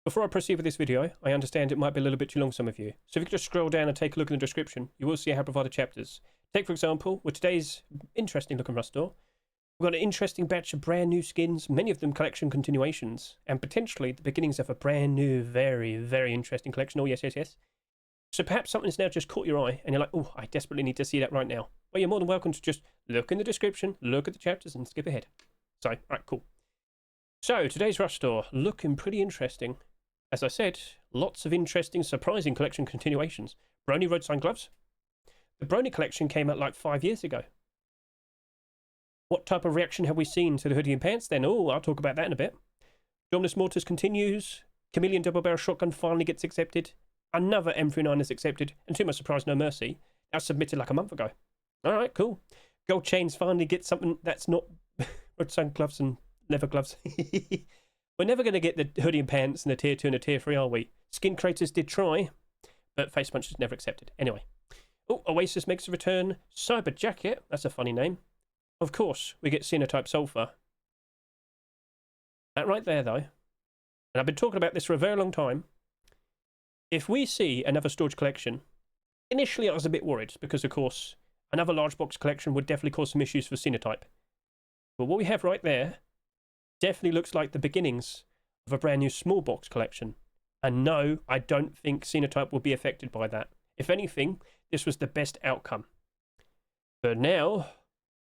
Before I proceed with this video, I understand it might be a little bit too long for some of you, so if you could just scroll down and take a look in the description, you will see I have provided chapters. Take, for example, with today's interesting looking rust store, we've got an interesting batch of brand new skins, many of them collection continuations, and potentially the beginnings of a brand new, very, very interesting collection. Oh, yes, yes, yes. So perhaps something's now just caught your eye, and you're like, oh, I desperately need to see that right now. Well, you're more than welcome to just look in the description, look at the chapters, and skip ahead. So, alright, cool. So, today's rust store, looking pretty interesting. As I said, lots of interesting, surprising collection continuations. Brony Roadsign gloves. The Brony collection came out like 5 years ago. What type of reaction have we seen to the hoodie and pants then? Oh, I'll talk about that in a bit. Dominus Mortis continues. Chameleon double barrel shotgun finally gets accepted. Another M39 is accepted. And to my surprise, no Mercy. That was submitted like a month ago. Alright, cool. Gold chains finally get something that's not Roadsign gloves and leather gloves. We're never going to get the hoodie and pants and the tier 2 and the tier 3, are we? Skin creators did try, but face punches never accepted. Anyway. Oh, Oasis makes a return. Cyberjacket, that's a funny name. Of course, we get Sinotype Sulfur. That right there, though, and I've been talking about this for a very long time. If we see another storage collection, initially I was a bit worried because, of course, another large box collection would definitely cause some issues for Sinotype. But what we have right there definitely looks like the beginnings of a brand new small box collection. And no, I don't think Sinotype will be affected by that. If anything, this was the best outcome. But now,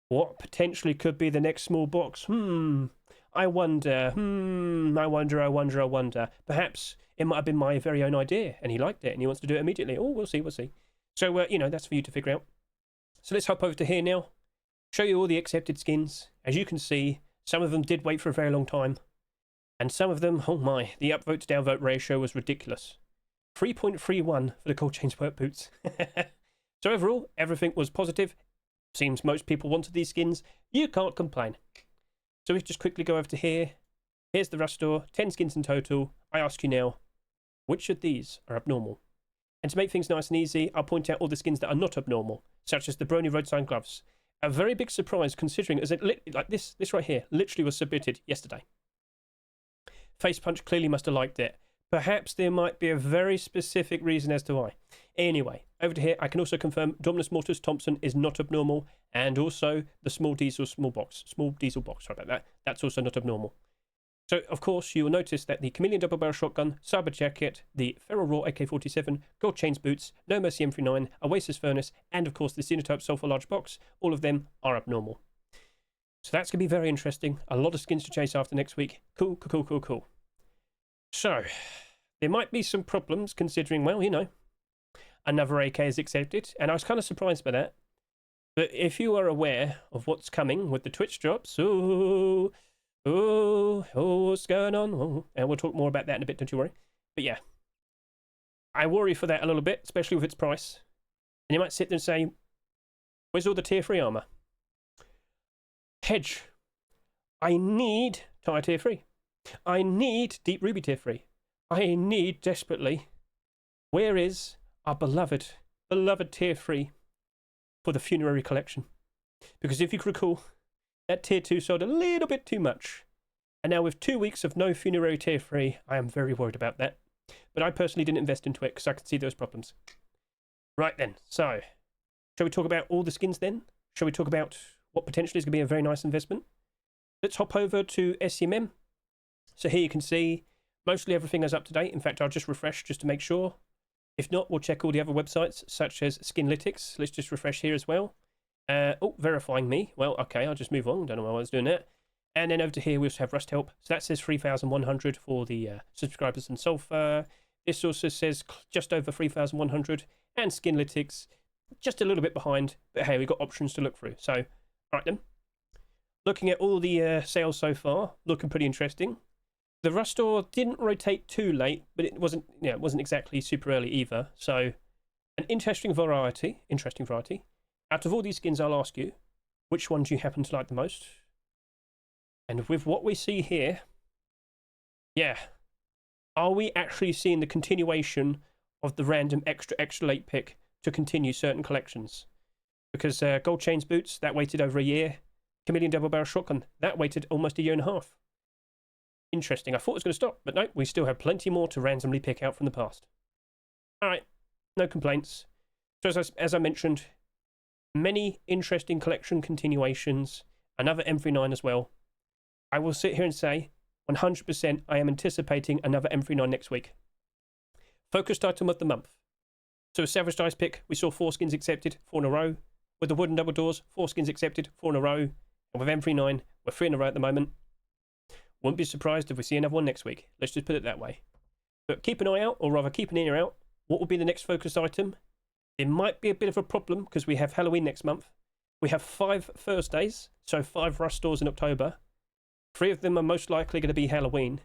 what potentially could be the next small box? I wonder. I wonder. Perhaps it might have been my very own idea and he liked it and he wants to do it immediately. Oh, we'll see. So, you know, that's for you to figure out. So let's hop over to here now. Show you all the accepted skins. As you can see, some of them did wait for a very long time. And some of them, oh my, the upvote to downvote ratio was ridiculous. 3.31 for the cold chains work boots. So overall, everything was positive. Seems most people wanted these skins. You can't complain. So we just quickly go over to here. Here's the rust store, 10 skins in total. I ask you now, which of these are abnormal? And to make things nice and easy, I'll point out all the skins that are not abnormal, such as the Brony Roadsign gloves. A very big surprise considering as it like this right here literally was submitted yesterday. Face Punch clearly must have liked it. Perhaps there might be a very specific reason as to why. Anyway, over to here I can also confirm Dominus Mortis Thompson is not abnormal, and also the small diesel box, sorry about that. That's also not abnormal. So of course you will notice that the Chameleon double barrel shotgun, Cyberjacket, the Feral Raw AK-47, Gold Chains boots, no Mercy M39, Oasis Furnace, and of course the Sinotype Sulfur large box, all of them are abnormal. So that's going to be very interesting. A lot of skins to chase after next week. Cool. So there might be some problems considering, well, you know, another AK is accepted, and I was kind of surprised by that. But if you are aware of what's coming with the Twitch drops, what's going on? And we'll talk more about that in a bit, don't you worry. But yeah, I worry for that a little bit, especially with its price. And you might sit there and say, where's all the tier 3 armor? Hedge. I need Tire tier 3. I need Deep Ruby tier 3. I need desperately. Where is our beloved tier 3 for the funerary collection? Because if you can recall, that tier 2 sold a little bit too much. And now with 2 weeks of no funerary tier 3, I am very worried about that. But I personally didn't invest into it because I could see those problems. Right then, so, shall we talk about all the skins then? Shall we talk about what potentially is going to be a very nice investment? Let's hop over to SMM. So here you can see mostly everything is up to date. In fact, I'll just refresh just to make sure. If not, we'll check all the other websites such as Skinnables. Let's just refresh here as well. Verifying me. Well, okay, I'll just move on. Don't know why I was doing that. And then over to here, we also have Rust Help. So that says 3,100 for the subscribers and Sulfur. This also says just over 3,100. And Skinnables, just a little bit behind. But hey, we've got options to look through. So, all right then. Looking at all the sales so far, looking pretty interesting. The Rust Store didn't rotate too late, but it wasn't exactly super early either. So, an interesting variety. Out of all these skins, I'll ask you, which one do you happen to like the most? And with what we see here, yeah, are we actually seeing the continuation of the random extra late pick to continue certain collections? Because Gold Chains boots, that waited over a year. Chameleon double barrel shotgun, that waited almost a year and a half. Interesting. I thought it was going to stop, but no, we still have plenty more to randomly pick out from the past. All right, no complaints. So as I mentioned, many interesting collection continuations, another M39 as well. I will sit here and say 100% I am anticipating another M39 next week. Focused item of the month. So a Savage Dice pick, we saw 4 skins accepted, 4 in a row. With the wooden double doors, 4 skins accepted, 4 in a row. And with M39, we're 3 in a row at the moment. Wouldn't be surprised if we see another one next week. Let's just put it that way. But keep an eye out, or rather keep an ear out. What will be the next focused item? It might be a bit of a problem because we have Halloween next month. We have 5 Thursdays, so 5 rush stores in October. 3 of them are most likely going to be Halloween.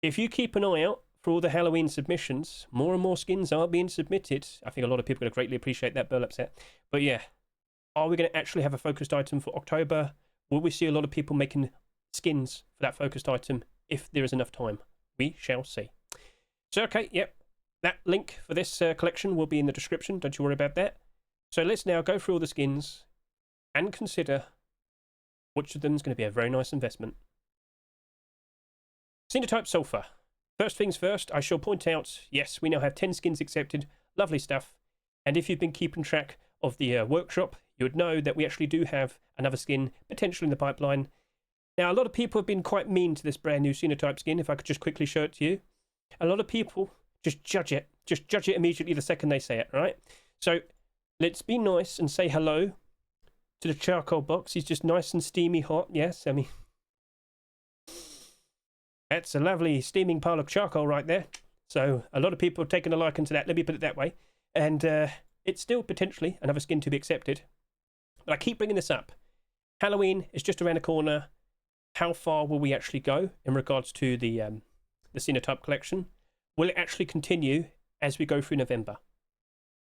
If you keep an eye out for all the Halloween submissions, more and more skins are being submitted. I think a lot of people are going to greatly appreciate that burlap set. But yeah, are we going to actually have a focused item for October? Will we see a lot of people making skins for that focused item if there is enough time? We shall see. So, okay, yep. That link for this collection will be in the description. Don't you worry about that. So let's now go through all the skins and consider which of them is going to be a very nice investment. Sinotype Sulfur. First things first, I shall point out, yes, we now have 10 skins accepted. Lovely stuff. And if you've been keeping track of the workshop, you would know that we actually do have another skin potentially in the pipeline. Now, a lot of people have been quite mean to this brand new Sinotype skin, if I could just quickly show it to you. A lot of people just judge it. Just judge it immediately the second they say it, right? So let's be nice and say hello to the charcoal box. He's just nice and steamy hot. Yes, I mean, that's a lovely steaming pile of charcoal right there. So a lot of people have taken a liking to that. Let me put it that way. And it's still potentially another skin to be accepted. But I keep bringing this up. Halloween is just around the corner. How far will we actually go in regards to the Sinotype collection? Will it actually continue as we go through November?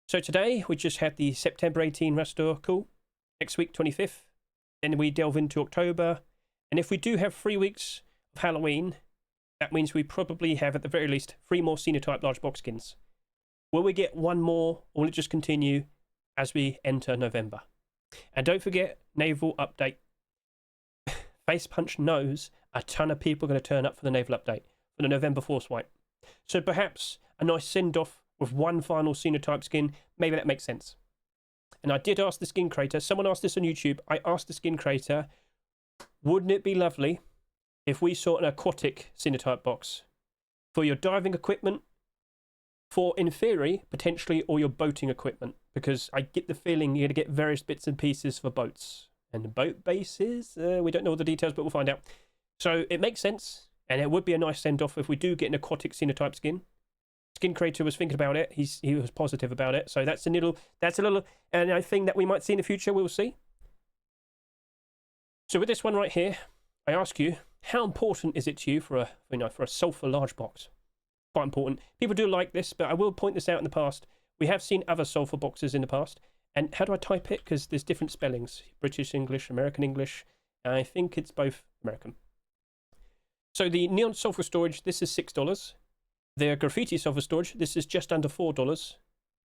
So today we just had the September 18 restore. Cool. Next week, 25th. Then we delve into October. And if we do have 3 weeks of Halloween, that means we probably have at the very least 3 more Sinotype large box skins. Will we get 1 more, or will it just continue as we enter November? And don't forget, naval update. Face Punch knows a ton of people are going to turn up for the naval update, for the November Force Wipe. So perhaps a nice send-off with 1 final Sinotype skin, maybe that makes sense. And I did ask the skin creator, someone asked this on YouTube, I asked the skin creator, wouldn't it be lovely if we saw an aquatic Sinotype box for your diving equipment, for, in theory, potentially all your boating equipment? Because I get the feeling you're going to get various bits and pieces for boats. And boat bases, we don't know all the details, but we'll find out. So it makes sense, and it would be a nice send-off if we do get an aquatic Sinotype skin. Skin creator was thinking about it. He was positive about it. So that's a little and I think that we might see in the future. We'll see. So with this one right here, I ask you, how important is it to you for a Sulfur large box? Quite important. People do like this, but I will point this out in the past. We have seen other Sulfur boxes in the past. And how do I type it? Because there's different spellings. British English, American English. I think it's both American. So the Neon Sulfur storage, this is $6. The Graffiti Sulfur storage, this is just under $4.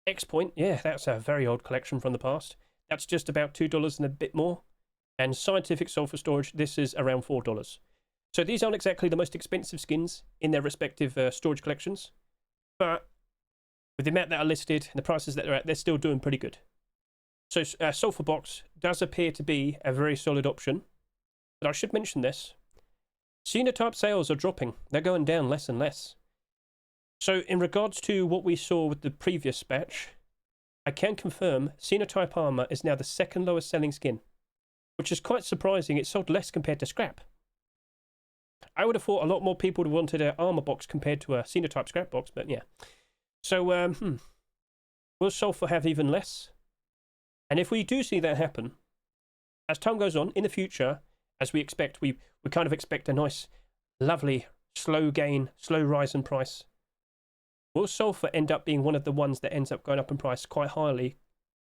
X-Point, yeah, that's a very old collection from the past. That's just about $2 and a bit more. And Scientific Sulfur storage, this is around $4. So these aren't exactly the most expensive skins in their respective storage collections. But with the amount that are listed and the prices that they're at, they're still doing pretty good. So Sulfur box does appear to be a very solid option. But I should mention this. Sinotype sales are dropping. They're going down less and less. So in regards to what we saw with the previous batch, I can confirm Sinotype armor is now the 2nd lowest selling skin, which is quite surprising. It sold less compared to scrap. I would have thought a lot more people would have wanted an armor box compared to a Sinotype scrap box, but yeah. So, will Sulfur have even less? And if we do see that happen, as time goes on, in the future, as we expect, we kind of expect a nice, lovely, slow gain, slow rise in price. Will Sulfur end up being one of the ones that ends up going up in price quite highly?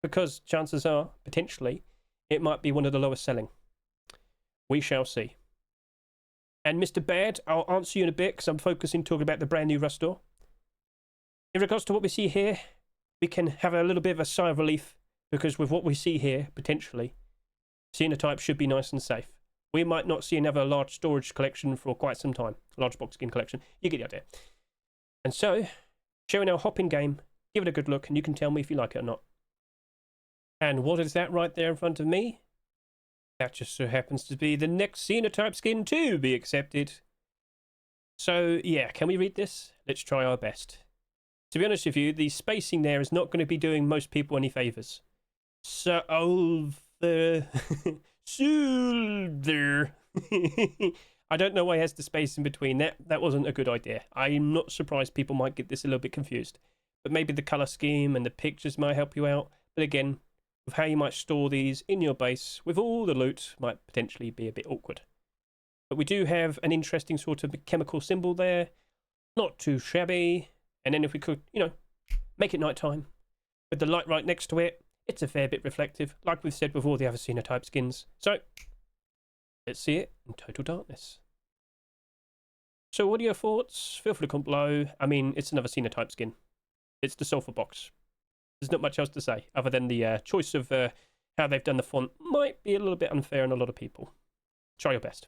Because chances are, potentially, it might be one of the lowest selling. We shall see. And Mr. Bad, I'll answer you in a bit because I'm focusing talking about the brand new Restore. In regards to what we see here, we can have a little bit of a sigh of relief because with what we see here, potentially, Sinotype should be nice and safe. We might not see another large storage collection for quite some time. Large box skin collection. You get the idea. And so, showing our hop in game, give it a good look, and you can tell me if you like it or not. And what is that right there in front of me? That just so happens to be the next Sinotype skin to be accepted. So, yeah, can we read this? Let's try our best. To be honest with you, the spacing there is not going to be doing most people any favours. Sulfur. Sulfur. I don't know why he has the space in between. That wasn't a good idea. I'm not surprised people might get this a little bit confused. But maybe the colour scheme and the pictures might help you out. But again, with how you might store these in your base with all the loot might potentially be a bit awkward. But we do have an interesting sort of chemical symbol there. Not too shabby. And then if we could, you know, make it nighttime with the light right next to it, it's a fair bit reflective, like we've said with all the other Sinotype skins. So, let's see it in total darkness. So what are your thoughts? Feel free to comment below. I mean, it's another Sinotype skin. It's the Sulfur box. There's not much else to say, other than the choice of how they've done the font might be a little bit unfair on a lot of people. Try your best.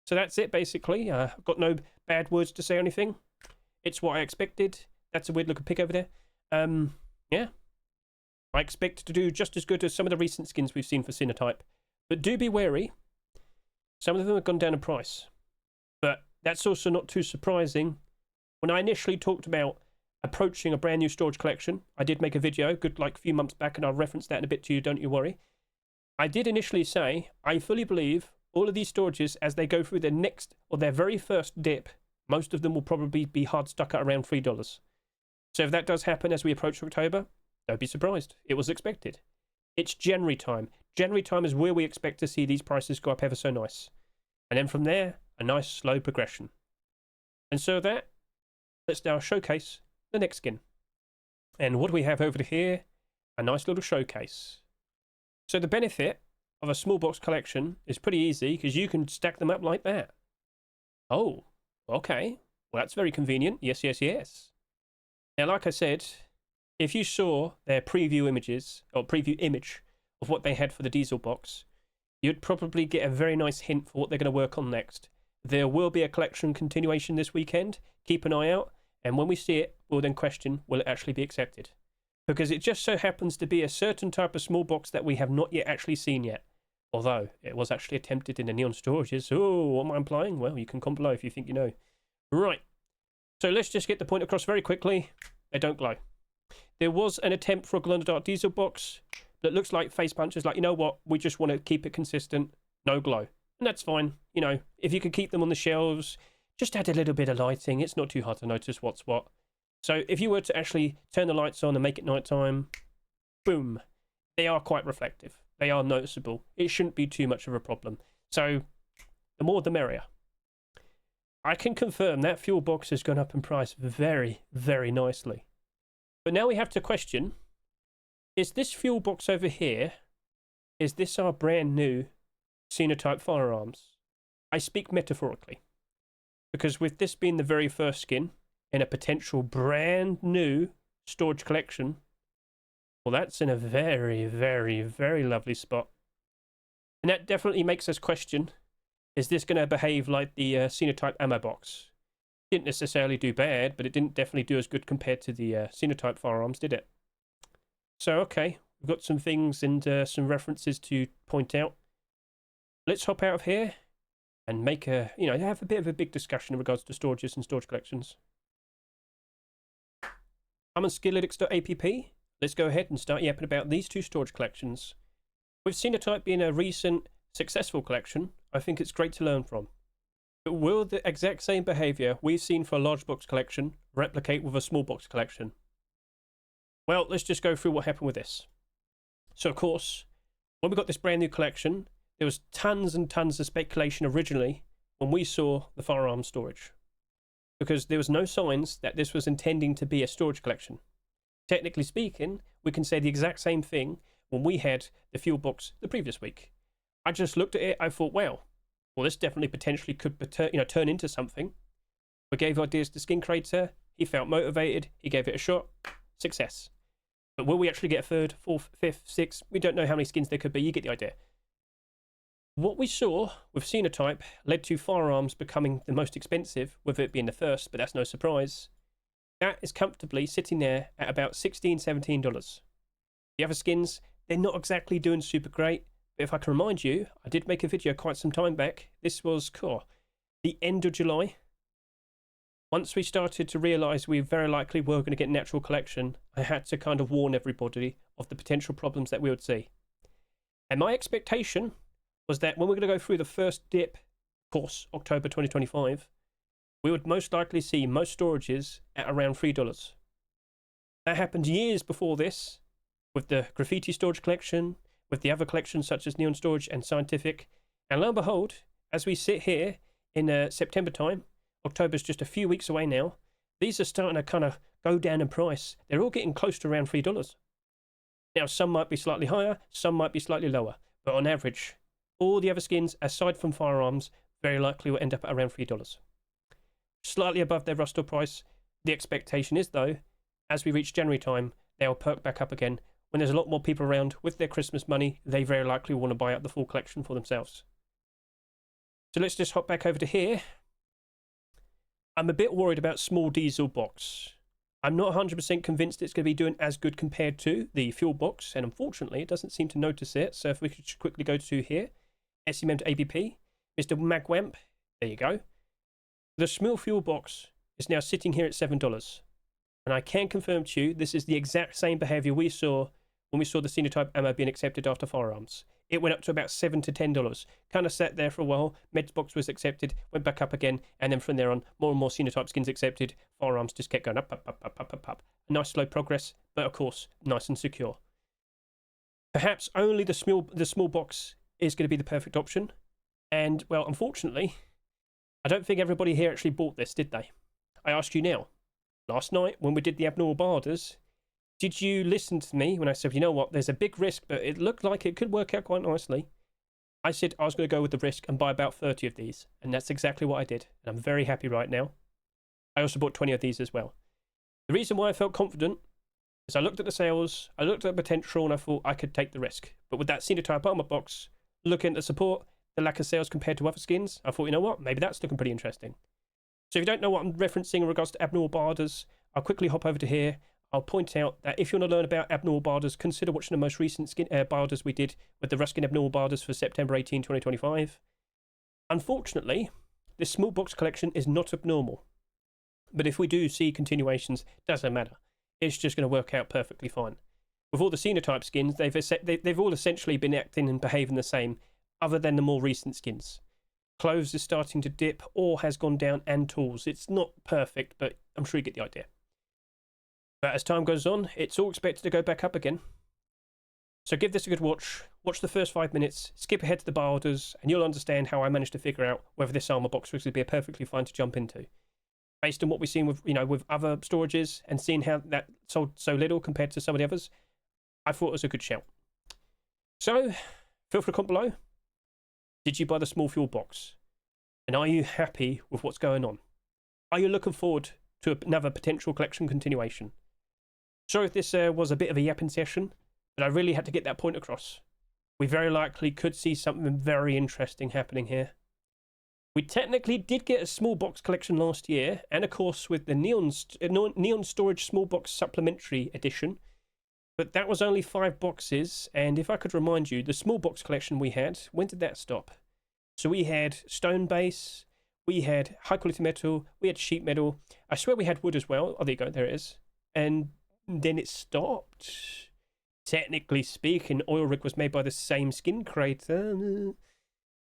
So that's it, basically. I've got no bad words to say or anything. It's what I expected. That's a weird looking pic over there. Yeah. I expect to do just as good as some of the recent skins we've seen for Sinotype. But do be wary. Some of them have gone down in price. But that's also not too surprising. When I initially talked about approaching a brand new storage collection, I did make a video, good like a few months back, and I'll reference that in a bit to you, don't you worry. I did initially say, I fully believe all of these storages, as they go through their next, or their very first dip, most of them will probably be hard stuck at around $3. So if that does happen as we approach October, don't be surprised. It was expected. It's January time. January time is where we expect to see these prices go up ever so nice. And then from there, a nice slow progression. And so that, let's now showcase the next skin. And what do we have over here? A nice little showcase. So the benefit of a small box collection is pretty easy because you can stack them up like that. Oh, okay. Well, that's very convenient. Yes, yes, yes. Now, like I said, if you saw their preview images, or preview image of what they had for the diesel box, you'd probably get a very nice hint for what they're going to work on next. There will be a collection continuation this weekend. Keep an eye out. And when we see it, we'll then question, will it actually be accepted? Because it just so happens to be a certain type of small box that we have not yet actually seen yet. Although, it was actually attempted in the neon storages. Oh, what am I implying? Well, you can comment below if you think you know. Right. So let's just get the point across very quickly. They don't glow. There was an attempt for a glow-in-the-dark diesel box that looks like face punches. Like, you know what? We just want to keep it consistent. No glow. And that's fine. You know, if you could keep them on the shelves, just add a little bit of lighting. It's not too hard to notice what's what. So if you were to actually turn the lights on and make it nighttime, boom. They are quite reflective. They are noticeable. It shouldn't be too much of a problem. So the more the merrier. I can confirm that fuel box has gone up in price very, very nicely. But now we have to question, is this fuel box over here, is this our brand new Sinotype firearms? I speak metaphorically. Because with this being the very first skin in a potential brand new storage collection, well, that's in a very, very, very lovely spot. And that definitely makes us question, is this going to behave like the Sinotype ammo box? Didn't necessarily do bad, but it didn't definitely do as good compared to the Sinotype firearms, did it? So, okay, we've got some things and some references to point out. Let's hop out of here and make a, you know, have a bit of a big discussion in regards to storages and storage collections. I'm on skilllytics.app. Let's go ahead and start yapping about these two storage collections. With Sinotype being a recent successful collection, I think it's great to learn from. But will the exact same behaviour we've seen for a large box collection replicate with a small box collection? Well, let's just go through what happened with this. So, of course, when we got this brand new collection, there was tons and tons of speculation originally when we saw the firearm storage. Because there was no signs that this was intending to be a storage collection. Technically speaking, we can say the exact same thing when we had the fuel box the previous week. I just looked at it, I thought, wow, well, this definitely potentially could turn into something. We gave ideas to Skin Creator, he felt motivated, he gave it a shot, success. But will we actually get a third, fourth, fifth, sixth? We don't know how many skins there could be, you get the idea. What we saw with Sinotype led to firearms becoming the most expensive, with it being the first, but that's no surprise. That is comfortably sitting there at about $16, $17. The other skins, they're not exactly doing super great, but if I can remind you, I did make a video quite some time back. This was the end of July. Once we started to realise we very likely were going to get natural collection, I had to kind of warn everybody of the potential problems that we would see. And my expectation was that when we're going to go through the first dip, of course, October 2025, we would most likely see most storages at around $3. That happened years before this, with the graffiti storage collection, with the other collections such as Neon Storage and Scientific. And lo and behold, as we sit here in September time, October's just a few weeks away now, these are starting to kind of go down in price. They're all getting close to around $3. Now, some might be slightly higher, some might be slightly lower, but on average, all the other skins, aside from firearms, very likely will end up at around $3. Slightly above their Rust price. The expectation is, though, as we reach January time, they'll perk back up again. When there's a lot more people around with their Christmas money, they very likely want to buy out the full collection for themselves. So let's just hop back over to here. I'm a bit worried about small diesel box. I'm not 100% convinced it's going to be doing as good compared to the fuel box, and unfortunately it doesn't seem to notice it. So if we could quickly go to here, SEM to ABP, Mr. Magwamp, there you go. The small fuel box is now sitting here at $7. And I can confirm to you, this is the exact same behaviour we saw when we saw the Sinotype ammo being accepted after firearms. It went up to about $7 to $10. Kind of sat there for a while. Meds box was accepted, went back up again, and then from there on, more and more Sinotype skins accepted. Firearms just kept going up, up, up, up, up, up, up. A nice slow progress, but of course, nice and secure. Perhaps only the small box is going to be the perfect option. And, well, unfortunately, I don't think everybody here actually bought this, did they? I ask you now. Last night, when we did the abnormal barders, did you listen to me when I said, you know what, there's a big risk, but it looked like it could work out quite nicely? I said I was going to go with the risk and buy about 30 of these, and that's exactly what I did, and I'm very happy right now. I also bought 20 of these as well. The reason why I felt confident is I looked at the sales, I looked at the potential, and I thought I could take the risk. But with that Sinotype armor box, looking at the support, the lack of sales compared to other skins, I thought, you know what, maybe that's looking pretty interesting. So if you don't know what I'm referencing in regards to abnormal barders, I'll quickly hop over to here. I'll point out that if you want to learn about abnormal barders, consider watching the most recent barders we did with the Ruskin abnormal barders for September 18, 2025. Unfortunately, this small box collection is not abnormal. But if we do see continuations, doesn't matter. It's just going to work out perfectly fine. With all the Sinotype skins, they've all essentially been acting and behaving the same, other than the more recent skins. Clothes is starting to dip or has gone down, and tools. It's not perfect, but I'm sure you get the idea. But as time goes on, it's all expected to go back up again. So give this a good watch. Watch the first 5 minutes, skip ahead to the barders, and you'll understand how I managed to figure out whether this armor box was going to be perfectly fine to jump into. Based on what we've seen with, with other storages and seeing how that sold so little compared to some of the others, I thought it was a good shout. So, feel free to comment below. Did you buy the small fuel box? And are you happy with what's going on? Are you looking forward to another potential collection continuation? Sorry if this was a bit of a yapping session, but I really had to get that point across. We very likely could see something very interesting happening here. We technically did get a small box collection last year, and of course with the Neon Storage Small Box Supplementary Edition, but that was only 5 boxes, and if I could remind you, the small box collection we had, when did that stop? So we had stone base, we had high quality metal, we had sheet metal, I swear we had wood as well. Oh, there you go, there it is. And then it stopped. Technically speaking, oil rig was made by the same skin creator.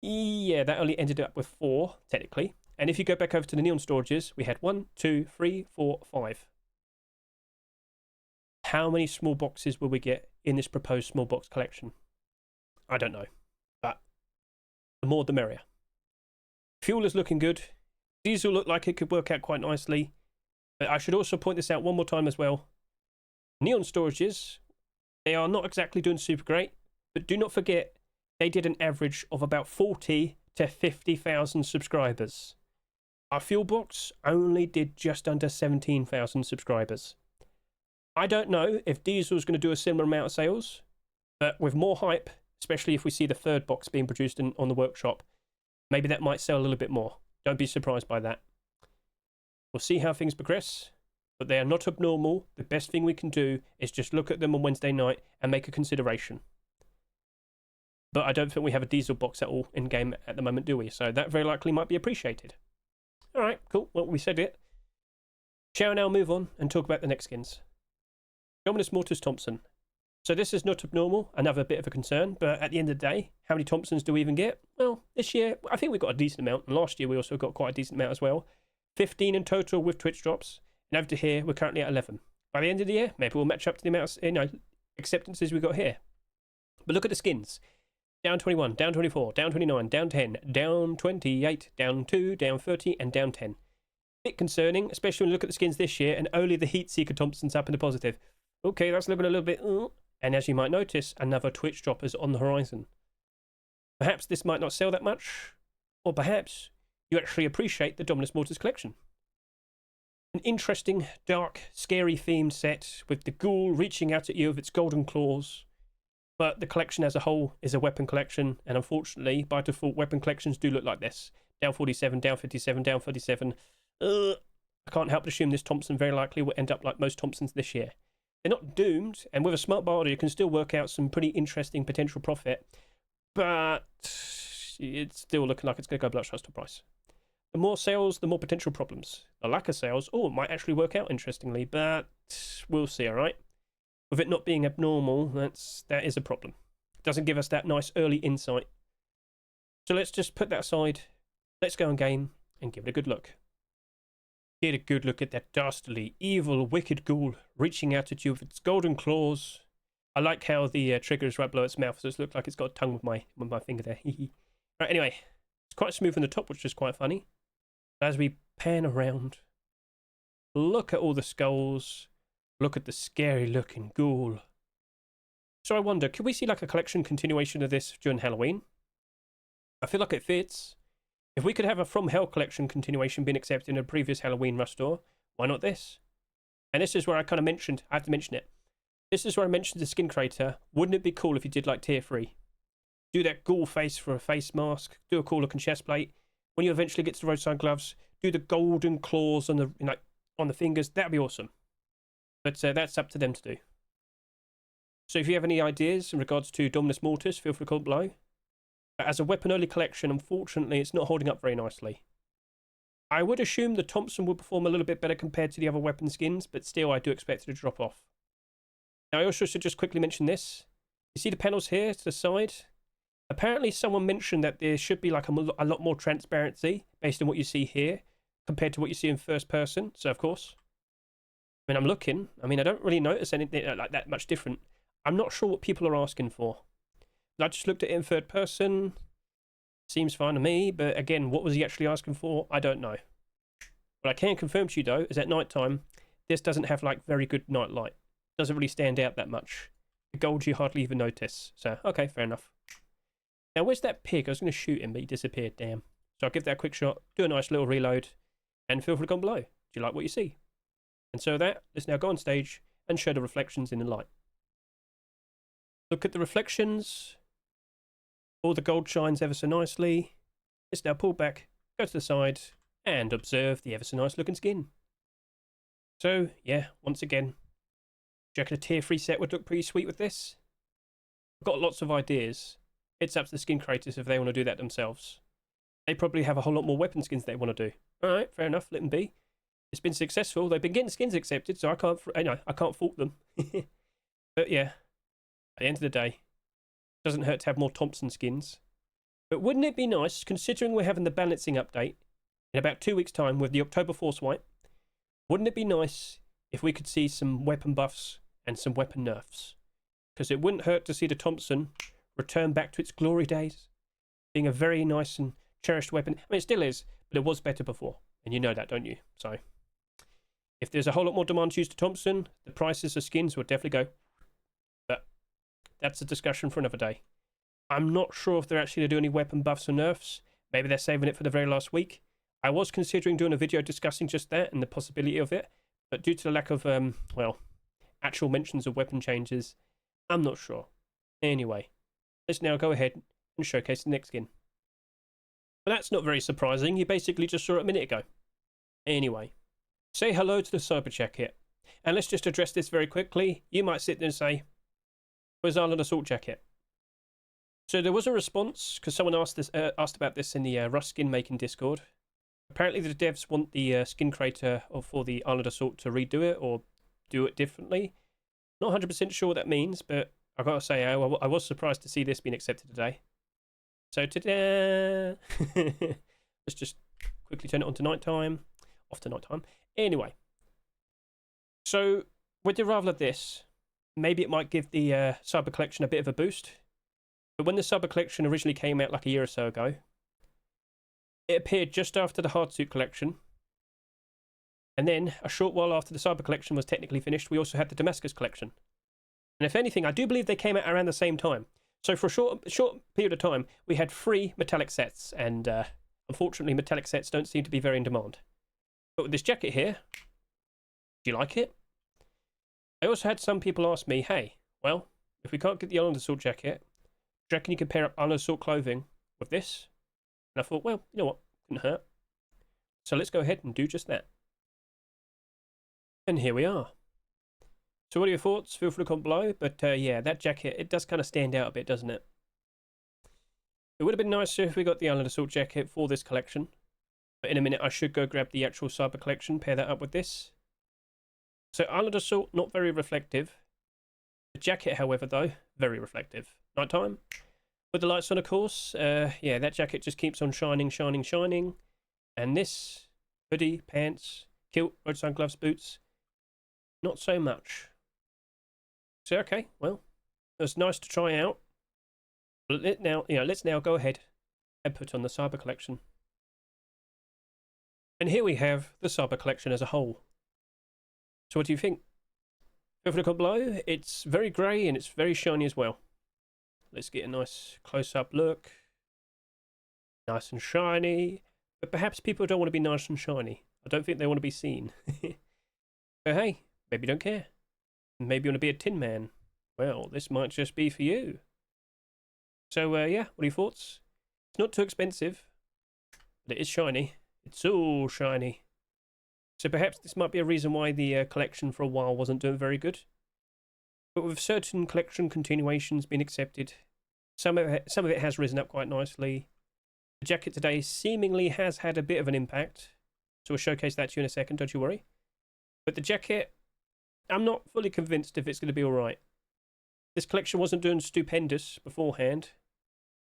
Yeah, that only ended up with 4, technically. And if you go back over to the Neon storages, we had 1, 2, 3, 4, 5. How many small boxes will we get in this proposed small box collection? I don't know. But the more the merrier. Fuel is looking good. Diesel looked like it could work out quite nicely. But I should also point this out one more time as well. Neon storages, they are not exactly doing super great. But do not forget, they did an average of about 40 to 50,000 subscribers. Our fuel box only did just under 17,000 subscribers. I don't know if Diesel's going to do a similar amount of sales, but with more hype, especially if we see the third box being produced on the workshop. Maybe that might sell a little bit more. Don't be surprised by that. We'll see how things progress, but they are not abnormal. The best thing we can do is just look at them on Wednesday night and make a consideration. But I don't think we have a diesel box at all in game at the moment, do we? So that very likely might be appreciated. All right, cool. Well, we said it. Shall we now move on and talk about the next skins? Dominus, Mortis, Thompson. So this is not abnormal, another bit of a concern, but at the end of the day, how many Thompsons do we even get? Well, this year, I think we got a decent amount, and last year we also got quite a decent amount as well. 15 in total with Twitch drops, and over to here, we're currently at 11. By the end of the year, maybe we'll match up to the amount of, acceptances we got here. But look at the skins. Down 21, down 24, down 29, down 10, down 28, down 2, down 30, and down 10. Bit concerning, especially when you look at the skins this year, and only the Heatseeker Thompson's up in the positive. Okay, that's looking a little bit... And as you might notice, another Twitch drop is on the horizon. Perhaps this might not sell that much, or perhaps you actually appreciate the Dominus Mortis collection. An interesting, dark, scary themed set with the ghoul reaching out at you with its golden claws. But the collection as a whole is a weapon collection, and unfortunately, by default, weapon collections do look like this. Down 47, down 57, down 37. I can't help but assume this Thompson very likely will end up like most Thompsons this year. They're not doomed, and with a smart builder, you can still work out some pretty interesting potential profit. But it's still looking like it's going to go bloodshot to price. The more sales, the more potential problems. The lack of sales, it might actually work out interestingly, but we'll see, all right? With it not being abnormal, that is a problem. It doesn't give us that nice early insight. So let's just put that aside. Let's go on game and give it a good look. Get a good look at that dastardly, evil, wicked ghoul reaching out at you with its golden claws. I like how the trigger is right below its mouth, so it looks like it's got a tongue with my finger there. Right, anyway, it's quite smooth on the top, which is quite funny. As we pan around, look at all the skulls. Look at the scary looking ghoul. So I wonder, could we see like a collection continuation of this during Halloween? I feel like it fits. If we could have a From Hell collection continuation being accepted in a previous Halloween rush store, why not this? And this is where I kind of mentioned, I have to mention it. This is where I mentioned the skin creator. Wouldn't it be cool if you did like tier 3? Do that ghoul face for a face mask. Do a cool looking chest plate. When you eventually get to the Roadsign gloves, do the golden claws on the on the fingers. That'd be awesome. But that's up to them to do. So if you have any ideas in regards to Dominus Mortis, feel free to comment below. But as a weapon-only collection, unfortunately, it's not holding up very nicely. I would assume the Thompson would perform a little bit better compared to the other weapon skins, but still I do expect it to drop off. Now I also should just quickly mention this. You see the panels here to the side? Apparently someone mentioned that there should be like a lot more transparency based on what you see here compared to what you see in first person. So of course, when I'm looking, I don't really notice anything like that much different. I'm not sure what people are asking for. I just looked at it in third person. Seems fine to me, but again, what was he actually asking for? I don't know. What I can confirm to you though is at night time, this doesn't have like very good night light. Doesn't really stand out that much. The gold you hardly even notice. So okay, fair enough. Now where's that pig? I was going to shoot him, but he disappeared. Damn. So I'll give that a quick shot, do a nice little reload, and feel free to comment below. Do you like what you see? And so that, let's now go on stage and show the reflections in the light. Look at the reflections. All the gold shines ever so nicely. Let's now pull back, go to the side, and observe the ever so nice looking skin. So, yeah, once again, do you reckon a tier 3 set would look pretty sweet with this? I've got lots of ideas. It's up to the skin creators if they want to do that themselves. They probably have a whole lot more weapon skins they want to do. Alright, fair enough, let them be. It's been successful. They've been getting skins accepted, so I can't fault them. But yeah, at the end of the day, it doesn't hurt to have more Thompson skins. But wouldn't it be nice, considering we're having the balancing update in about 2 weeks' time with the October Force Wipe, wouldn't it be nice if we could see some weapon buffs and some weapon nerfs? Because it wouldn't hurt to see the Thompson return back to its glory days, being a very nice and cherished weapon. It still is, but it was better before. And you know that, don't you? So, if there's a whole lot more demand to use the Thompson, the prices of skins will definitely go. But that's a discussion for another day. I'm not sure if they're actually going to do any weapon buffs or nerfs. Maybe they're saving it for the very last week. I was considering doing a video discussing just that and the possibility of it. But due to the lack of, actual mentions of weapon changes, I'm not sure. Anyway, let's now go ahead and showcase the next skin. But that's not very surprising. You basically just saw it a minute ago. Anyway, say hello to the Cyberjacket. And let's just address this very quickly. You might sit there and say, where's Island Assault Jacket? So there was a response, because someone asked about this in the Rust skin making Discord. Apparently the devs want the skin creator for the Island Assault to redo it or do it differently. Not 100% sure what that means, but I've got to say, I was surprised to see this being accepted today. So today, let's just quickly turn it on to nighttime. Off to nighttime. Anyway, so with the arrival of this, maybe it might give the Cyber Collection a bit of a boost. But when the Cyber Collection originally came out like a year or so ago, it appeared just after the Hardsuit Collection. And then, a short while after the Cyber Collection was technically finished, we also had the Damascus Collection. And if anything, I do believe they came out around the same time. So for a short period of time, we had 3 metallic sets. And unfortunately, metallic sets don't seem to be very in demand. But with this jacket here, do you like it? I also had some people ask me, hey, well, if we can't get the Island Assault Jacket, do you reckon you can pair up Island Assault clothing with this? And I thought, well, you know what, couldn't hurt. So let's go ahead and do just that. And here we are. So what are your thoughts? Feel free to comment below. But yeah, that jacket, it does kind of stand out a bit, doesn't it? It would have been nicer if we got the Island Assault Jacket for this collection. But in a minute, I should go grab the actual Cyber Collection, pair that up with this. So Island Assault, not very reflective. The jacket, however, though, very reflective. Nighttime. With the lights on, of course. Yeah, that jacket just keeps on shining, shining, shining. And this hoodie, pants, kilt, roadside gloves, boots, not so much. So okay, well, it was nice to try out. But let's now go ahead and put on the Cyber Collection. And here we have the Cyber Collection as a whole. So what do you think? Feel free to comment below. It's very grey and it's very shiny as well. Let's get a nice close-up look. Nice and shiny. But perhaps people don't want to be nice and shiny. I don't think they want to be seen. So hey, maybe you don't care. Maybe you want to be a Tin Man. Well, this might just be for you. So yeah, what are your thoughts? It's not too expensive, but it is shiny. It's all shiny. So perhaps this might be a reason why the collection for a while wasn't doing very good. But with certain collection continuations being accepted, some of it has risen up quite nicely. The jacket today seemingly has had a bit of an impact. So we'll showcase that to you in a second, don't you worry. But the jacket, I'm not fully convinced if it's going to be alright. This collection wasn't doing stupendous beforehand.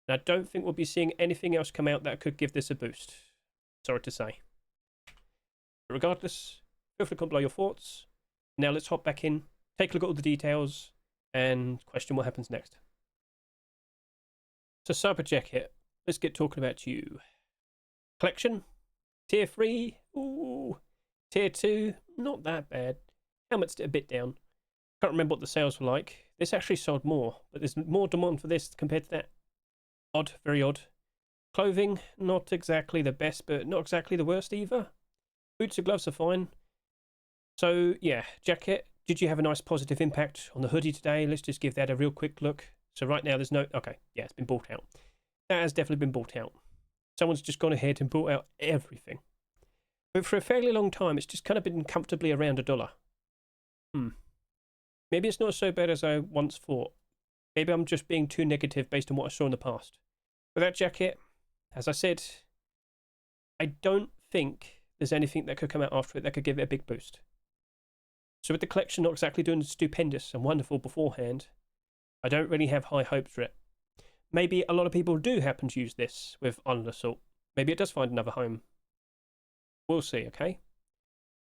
And I don't think we'll be seeing anything else come out that could give this a boost. Sorry to say. But regardless, feel free to comment below your thoughts. Now let's hop back in, take a look at all the details, and question what happens next. So Cyberjacket, let's get talking about you. Collection, tier 3, ooh. Tier 2, not that bad. Helmet's a bit down. Can't remember what the sales were like. This actually sold more, but there's more demand for this compared to that. Odd, very odd. Clothing, not exactly the best, but not exactly the worst either. Boots and gloves are fine. So, yeah, jacket. Did you have a nice positive impact on the hoodie today? Let's just give that a real quick look. So right now there's no... Okay, yeah, it's been bought out. That has definitely been bought out. Someone's just gone ahead and bought out everything. But for a fairly long time, it's just kind of been comfortably around $1. Maybe it's not so bad as I once thought. Maybe I'm just being too negative based on what I saw in the past. But that jacket, as I said, I don't think there's anything that could come out after it that could give it a big boost. So with the collection not exactly doing stupendous and wonderful beforehand, I don't really have high hopes for it. Maybe a lot of people do happen to use this with Island Assault. Maybe it does find another home. We'll see, okay?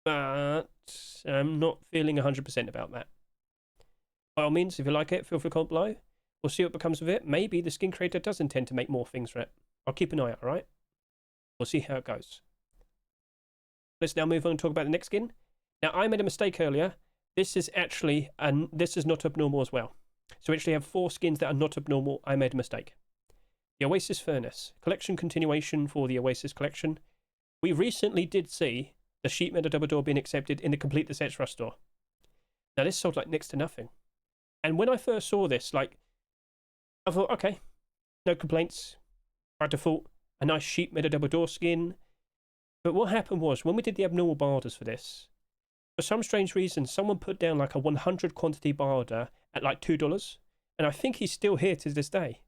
But I'm not feeling 100% about that. By all means, if you like it, feel free to comment below. We'll see what becomes of it. Maybe the skin creator does intend to make more things for it. I'll keep an eye out, alright? We'll see how it goes. Let's now move on and talk about the next skin. Now, I made a mistake earlier. This is actually, this is not abnormal as well. So we actually have 4 skins that are not abnormal. I made a mistake. The Oasis Furnace. Collection continuation for the Oasis collection. We recently did see the sheet metal double door being accepted in the Complete the Sets Rust store. Now, this sold like next to nothing. And when I first saw this, like, I thought, okay, no complaints. By default, a nice sheep made a double door skin. But what happened was, when we did the abnormal buy orders for this, for some strange reason, someone put down like a 100 quantity buy order at like $2. And I think he's still here to this day.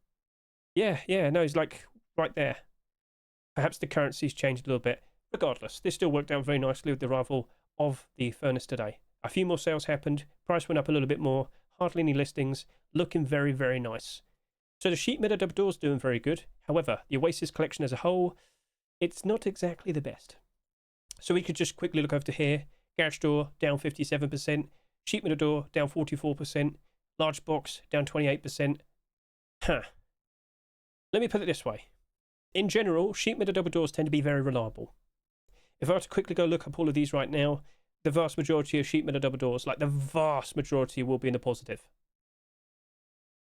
Yeah, no, he's like right there. Perhaps the currency's changed a little bit. Regardless, this still worked out very nicely with the arrival of the furnace today. A few more sales happened, price went up a little bit more, hardly any listings, looking very, very nice. So the sheet metal double door's doing very good. However, the Oasis collection as a whole, it's not exactly the best. So we could just quickly look over to here. Garage door down 57%, sheet metal door down 44%, large box down 28%. Let me put it this way. In general, sheet metal double doors tend to be very reliable. If I were to quickly go look up all of these right now, the vast majority of sheet metal double doors, like the vast majority, will be in the positive.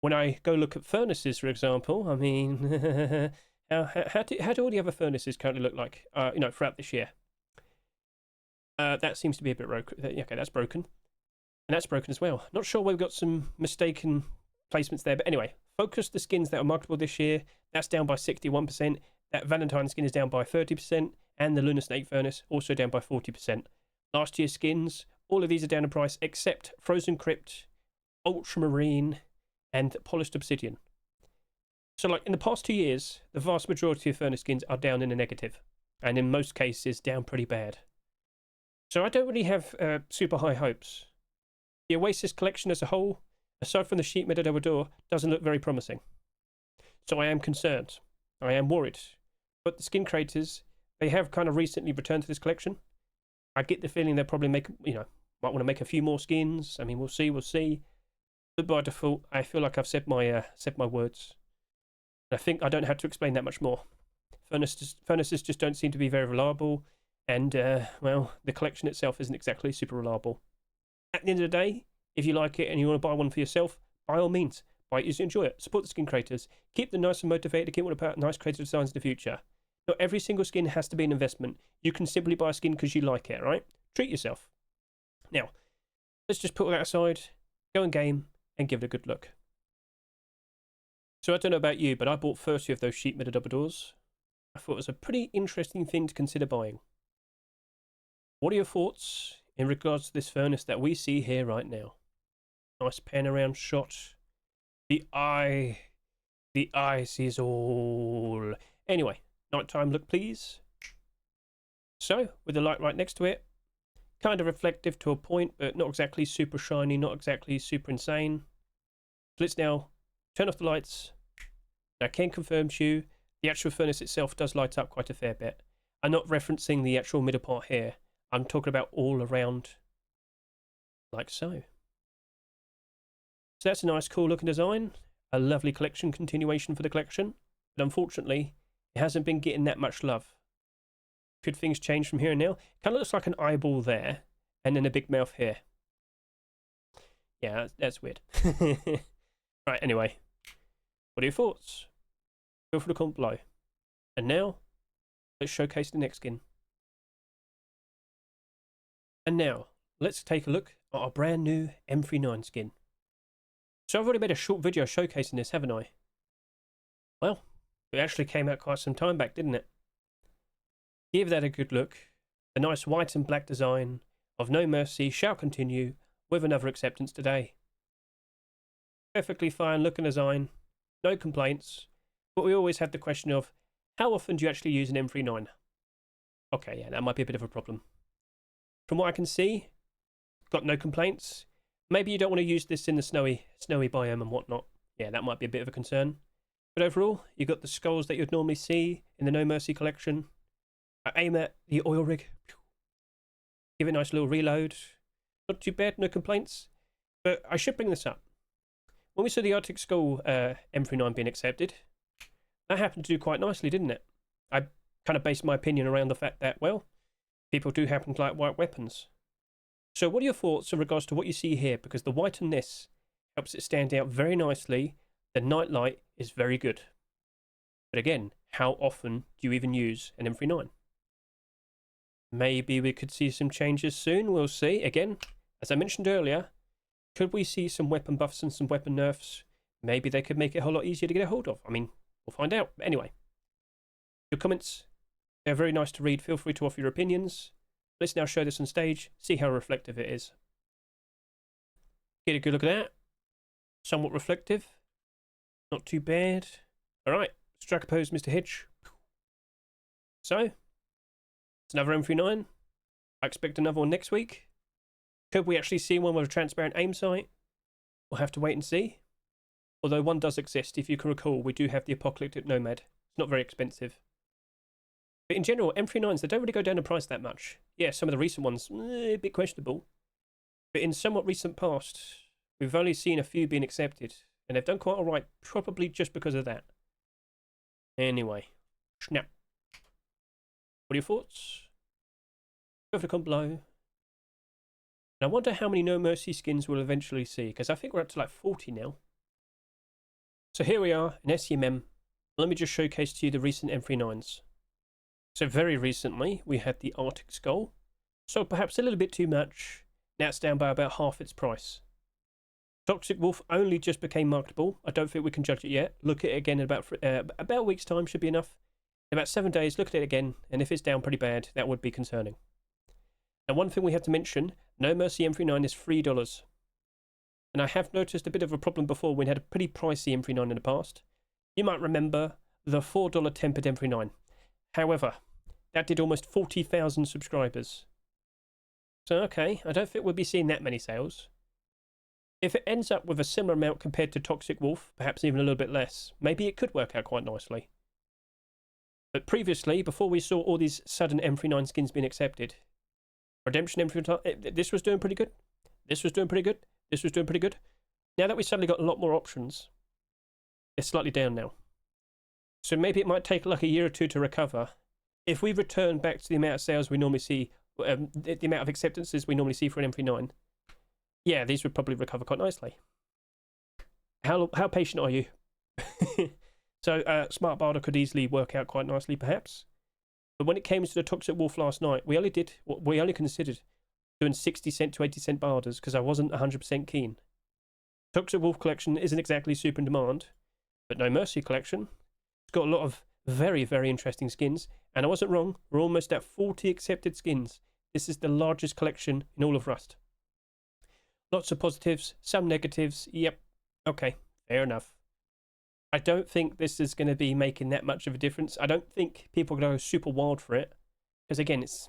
When I go look at furnaces, for example, I mean, how do all the other furnaces currently look like, throughout this year? That seems to be a bit broken. Okay, that's broken. And that's broken as well. Not sure why we've got some mistaken placements there. But anyway, focus the skins that are marketable this year. That's down by 61%. That Valentine skin is down by 30%. And the Lunar Snake Furnace also down by 40%. Last year's skins, all of these are down in price except Frozen Crypt, Ultramarine, and Polished Obsidian. So like in the past 2 years, the vast majority of furnace skins are down in the negative. And in most cases, down pretty bad. So I don't really have super high hopes. The Oasis collection as a whole, aside from the sheet metal double door, doesn't look very promising. So I am concerned. I am worried. But the skin creators, they have kind of recently returned to this collection. I get the feeling they'll probably might want to make a few more skins. I mean, we'll see. But by default, I feel like I've said my words. I think I don't have to explain that much more. Furnaces just don't seem to be very reliable. And, well, the collection itself isn't exactly super reliable. At the end of the day, if you like it and you want to buy one for yourself, by all means, buy it as you enjoy it. Support the skin creators. Keep them nice and motivated. Keep wanting to put out nice creative designs in the future. Not every single skin has to be an investment. You can simply buy a skin because you like it, right? Treat yourself. Now, let's just put that aside, go and game, and give it a good look. So I don't know about you, but I bought 30 of those sheet metal double doors. I thought it was a pretty interesting thing to consider buying. What are your thoughts in regards to this furnace that we see here right now? Nice panorama shot. The eye sees all. Anyway, nighttime look, please. So, with the light right next to it, kind of reflective to a point, but not exactly super shiny, not exactly super insane. So let's now turn off the lights. I can confirm to you, the actual furnace itself does light up quite a fair bit. I'm not referencing the actual middle part here. I'm talking about all around, like so. So that's a nice, cool looking design. A lovely collection continuation for the collection. But unfortunately, it hasn't been getting that much love. Could things change from here and now? Kind of looks like an eyeball there, and then a big mouth here. Yeah, that's weird. Right, anyway. What are your thoughts? Feel free to comment below. And now, let's showcase the next skin. And now, let's take a look at our brand new M39 skin. So I've already made a short video showcasing this, haven't I? Well, it actually came out quite some time back, didn't it? Give that a good look. The nice white and black design of No Mercy shall continue with another acceptance today. Perfectly fine looking design, no complaints, but we always had the question of, how often do you actually use an M39? Okay, yeah, that might be a bit of a problem. From what I can see, got no complaints. Maybe you don't want to use this in the snowy biome and whatnot. Yeah, that might be a bit of a concern. But overall, you've got the skulls that you'd normally see in the No Mercy collection. I aim at the oil rig. Give it a nice little reload. Not too bad, no complaints. But I should bring this up. When we saw the Arctic Skull M39 being accepted, that happened to do quite nicely, didn't it? I kind of based my opinion around the fact that, well, people do happen to like white weapons. So what are your thoughts in regards to what you see here? Because the white on this helps it stand out very nicely. The night light is very good. But again, how often do you even use an M39? Maybe we could see some changes soon. We'll see. Again, as I mentioned earlier, could we see some weapon buffs and some weapon nerfs? maybe they could make it a whole lot easier to get a hold of. I mean, we'll find out. But anyway, your comments, they're very nice to read. Feel free to offer your opinions. Let's now show this on stage, see how reflective it is. Get a good look at that. Somewhat reflective. Not too bad. All right, strike a pose, Mr. Hedge. So, it's another M39. I expect another one next week. Could we actually see one with a transparent aim sight? We'll have to wait and see. Although one does exist, if you can recall, we do have the Apocalyptic Nomad. It's not very expensive. But in general, M39s, they don't really go down in price that much. Yeah, some of the recent ones, a bit questionable. But in somewhat recent past, we've only seen a few being accepted. And they've done quite alright, probably just because of that. Anyway, snap. What are your thoughts? Go for the comment below. And I wonder how many No Mercy skins we'll eventually see, because I think we're up to like 40 now. So here we are in SEMM. Let me just showcase to you the recent M39s. So very recently, we had the Arctic Skull. So perhaps a little bit too much. Now it's down by about half its price. Toxic Wolf only just became marketable. I don't think we can judge it yet. Look at it again in about a week's time should be enough. In about 7 days, look at it again, and if it's down pretty bad, that would be concerning. Now, one thing we have to mention, No Mercy M39 is $3. And I have noticed a bit of a problem before when we had a pretty pricey M39 in the past. You might remember the $4 tempered M39. However, that did almost 40,000 subscribers. So, okay, I don't think we'll be seeing that many sales. If it ends up with a similar amount compared to Toxic Wolf, perhaps even a little bit less, maybe it could work out quite nicely. But previously, before we saw all these sudden M39 skins being accepted, Redemption M39, this was doing pretty good. This was doing pretty good. This was doing pretty good. Now that we suddenly got a lot more options, it's slightly down now. So maybe it might take like a year or two to recover. If we return back to the amount of sales we normally see, the amount of acceptances we normally see for an M39, yeah, these would probably recover quite nicely. How patient are you? So Smart Barter could easily work out quite nicely, perhaps. But when it came to the Toxic Wolf last night, we only considered doing 60 cent to 80 cent barders because I wasn't 100% keen. Toxic Wolf collection isn't exactly super in demand, but No Mercy collection, it's got a lot of very, very interesting skins. And I wasn't wrong, we're almost at 40 accepted skins. This is the largest collection in all of Rust. Lots of positives, some negatives. Yep, okay, fair enough. I don't think this is going to be making that much of a difference. I don't think people are going to go super wild for it. Because again, it's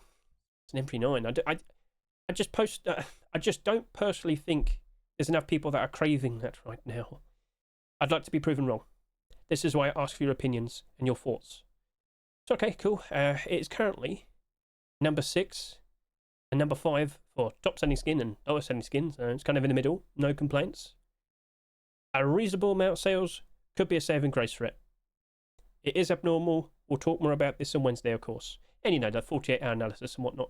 an M39. I just don't personally think there's enough people that are craving that right now. I'd like to be proven wrong. This is why I ask for your opinions and your thoughts. So okay, cool. It's currently number 6 and number 5 for top selling skin and lowest selling skin. So it's kind of in the middle. No complaints. A reasonable amount of sales could be a saving grace for it. It is abnormal. We'll talk more about this on Wednesday, of course. And you know, the 48-hour analysis and whatnot.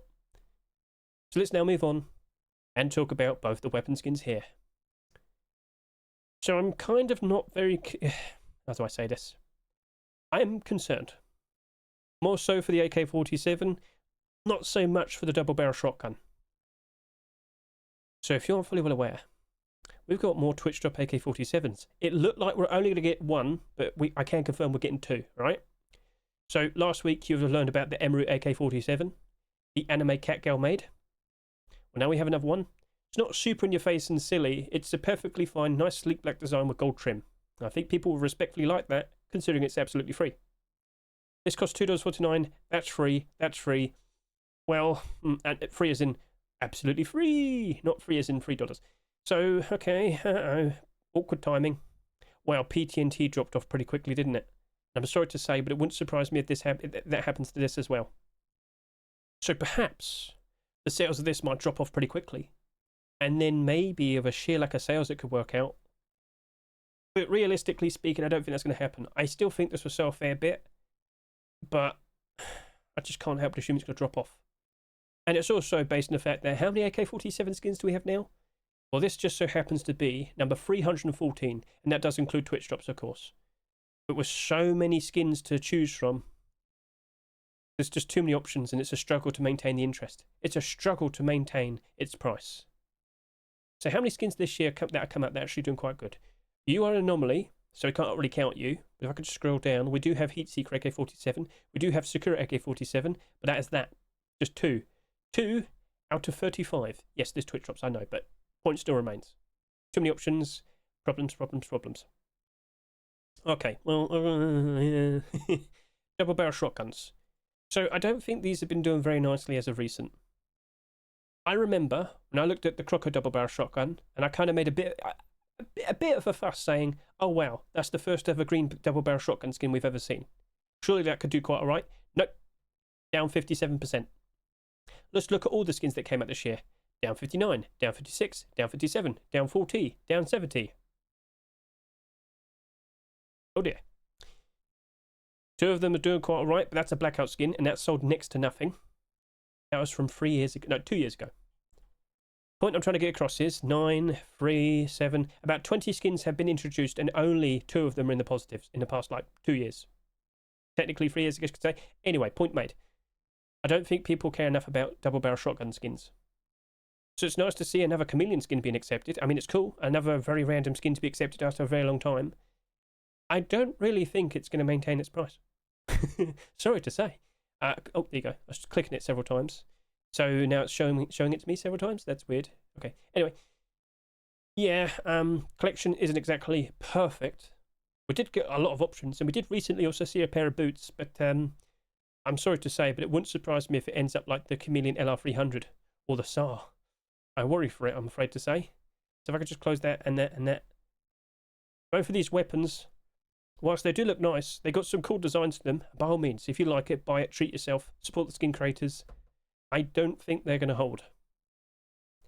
So let's now move on and talk about both the weapon skins here. So I'm kind of not very... How do I say this? I am concerned. More so for the AK-47, not so much for the double-barrel shotgun. So if you're fully well aware, we've got more Twitch drop AK-47s. It looked like we're only going to get one, but I can confirm we're getting 2, right? So last week you've learned about the Emerald AK-47, the anime cat girl made. Well, now we have another one. It's not super in your face and silly. It's a perfectly fine, nice sleek black design with gold trim. I think people will respectfully like that, considering it's absolutely free. This costs $2.49. That's free. That's free. Well, and free as in absolutely free, not free as in $3. So, okay, awkward timing. Wow, PT&T dropped off pretty quickly, didn't it? I'm sorry to say, but it wouldn't surprise me if that happens to this as well. So perhaps the sales of this might drop off pretty quickly. And then maybe of a sheer lack of sales it could work out. But realistically speaking, I don't think that's going to happen. I still think this will sell a fair bit. But I just can't help but assume it's going to drop off. And it's also based on the fact that how many AK-47 skins do we have now? Well, this just so happens to be number 314, and that does include Twitch drops, of course. But with so many skins to choose from, there's just too many options, and it's a struggle to maintain the interest. It's a struggle to maintain its price. So how many skins this year that have come out that are actually doing quite good? You are an anomaly, so we can't really count you. But if I could just scroll down, we do have Heatseeker AK-47. We do have Sakura AK-47, but that is that. Just 2. 2 out of 35. Yes, there's Twitch drops, I know, but point still remains. Too many options. Problems. Okay, well, double barrel shotguns. So I don't think these have been doing very nicely as of recent. I remember when I looked at the Croco double barrel shotgun, and I kind of made a bit of a fuss saying, oh wow, that's the first ever green double barrel shotgun skin we've ever seen. Surely that could do quite alright. Nope. Down 57%. Let's look at all the skins that came out this year. Down 59, down 56, down 57, down 40, down 70. Oh dear. 2 of them are doing quite alright, but that's a blackout skin, and that's sold next to nothing. That was from 3 years ago. No, 2 years ago. Point I'm trying to get across is 9, 3, 7. About 20 skins have been introduced, and only 2 of them are in the positives in the past, 2 years. Technically 3 years, I guess you could say. Anyway, point made. I don't think people care enough about double barrel shotgun skins. So it's nice to see another Chameleon skin being accepted. I mean, it's cool. Another very random skin to be accepted after a very long time. I don't really think it's going to maintain its price. Sorry to say. Oh, there you go. I was just clicking it several times. So now it's showing it to me several times. That's weird. Okay. Anyway. Yeah, collection isn't exactly perfect. We did get a lot of options, and we did recently also see a pair of boots, but I'm sorry to say, but it wouldn't surprise me if it ends up like the Chameleon LR300 or the SAR. I worry for it, I'm afraid to say. So if I could just close that and that and that. Both of these weapons, whilst they do look nice, they got some cool designs to them. By all means, if you like it, buy it, treat yourself, support the skin creators. I don't think they're going to hold.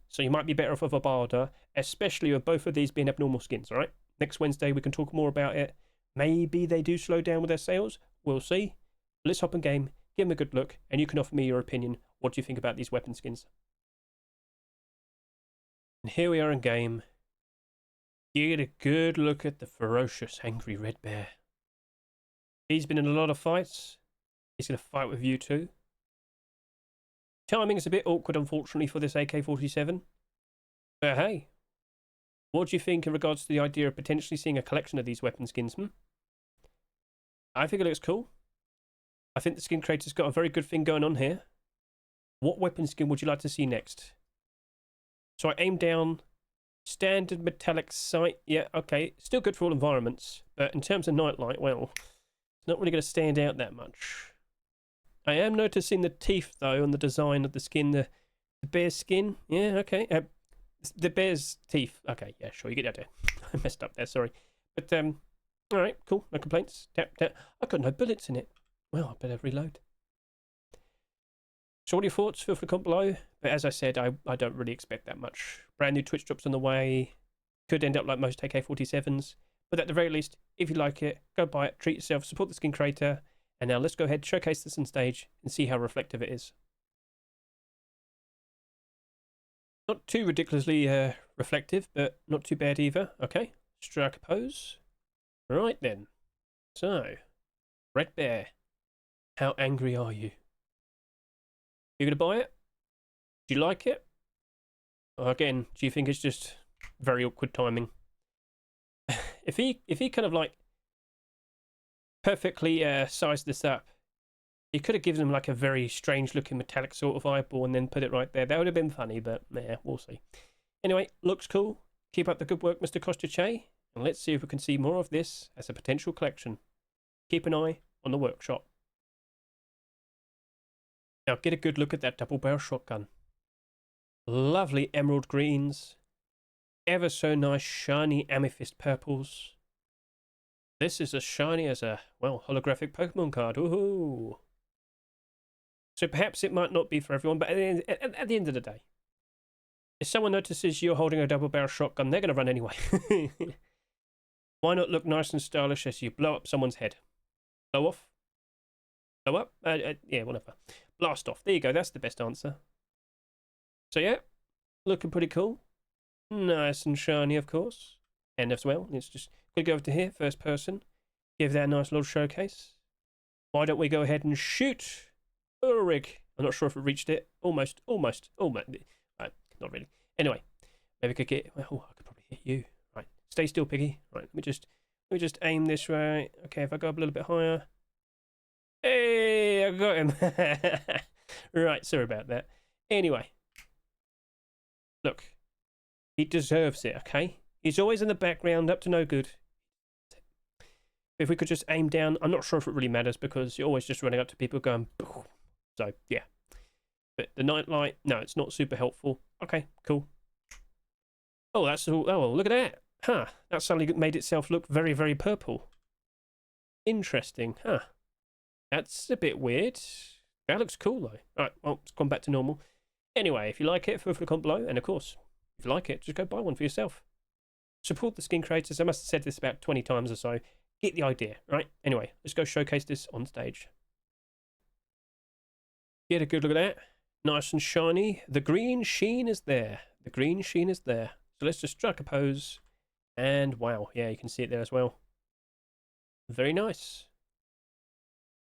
So you might be better off with a barter, especially with both of these being abnormal skins, alright? Next Wednesday we can talk more about it. Maybe they do slow down with their sales. We'll see. Let's hop in game, give them a good look, and you can offer me your opinion. What do you think about these weapon skins? And here we are in game. You get a good look at the ferocious, angry red bear. He's been in a lot of fights. He's going to fight with you too. Timing is a bit awkward, unfortunately, for this AK-47. But hey, what do you think in regards to the idea of potentially seeing a collection of these weapon skins? I think it looks cool. I think the skin creator's got a very good thing going on here. What weapon skin would you like to see next? So I aim down. Standard metallic sight. Yeah, okay. Still good for all environments. But in terms of nightlight, well, it's not really going to stand out that much. I am noticing the teeth, though, on the design of the skin. The bear's skin. Yeah, okay. The bear's teeth. Okay, yeah, sure. You get the idea. I messed up there, sorry. But, alright, cool. No complaints. Tap, tap. I've got no bullets in it. Well, I better reload. So what are your thoughts? Feel free to comment below. But as I said, I don't really expect that much. Brand new Twitch drops on the way. Could end up like most AK-47s. But at the very least, if you like it, go buy it, treat yourself, support the skin creator. And now let's go ahead, showcase this on stage, and see how reflective it is. Not too ridiculously reflective, but not too bad either. Okay, strike a pose. Right then. So, Red Bear, how angry are you? You gonna buy it? Do you like it? Or again, do you think it's just very awkward timing? If he kind of like perfectly sized this up, he could have given him like a very strange looking metallic sort of eyeball and then put it right there. That would have been funny, but yeah, we'll see. Anyway, looks cool. Keep up the good work, Mr. Kostache, and let's see if we can see more of this as a potential collection. Keep an eye on the workshop. Now get a good look at that double barrel shotgun. Lovely emerald greens. Ever so nice shiny amethyst purples. This is as shiny as a, well, holographic Pokemon card. Woohoo! So perhaps it might not be for everyone, but at the end of the day, if someone notices you're holding a double barrel shotgun, they're going to run anyway. Why not look nice and stylish as you blow up someone's head? Blow off? Blow up? Yeah, whatever. Blast off. There you go. That's the best answer. So yeah, looking pretty cool. Nice and shiny, of course. And as well, it's just going to go over to here, first person. Give that a nice little showcase. Why don't we go ahead and shoot Ulrich? I'm not sure if it reached it. Almost. Right, not really. Anyway, maybe we could get... Oh, I could probably hit you. Right, stay still, Piggy. Right, let Let me just aim this way. Okay, if I go up a little bit higher. Hey, I got him. Right, sorry about that. Anyway, look, he deserves it. Okay, he's always in the background, up to no good. If we could just aim down, I'm not sure if it really matters because you're always just running up to people going, boom. So yeah. But the night light, no, it's not super helpful. Okay, cool. Oh, that's all. Oh, look at that. Huh, that suddenly made itself look very, very purple. Interesting, huh? That's a bit weird. That looks cool though. Alright, well, it's gone back to normal. Anyway, if you like it, feel free to comment below. And of course, if you like it, just go buy one for yourself. Support the skin creators. I must have said this about 20 times or so. Get the idea, right? Anyway, let's go showcase this on stage. Get a good look at that. Nice and shiny. The green sheen is there. The green sheen is there. So let's just strike a pose. And wow, yeah, you can see it there as well. Very nice.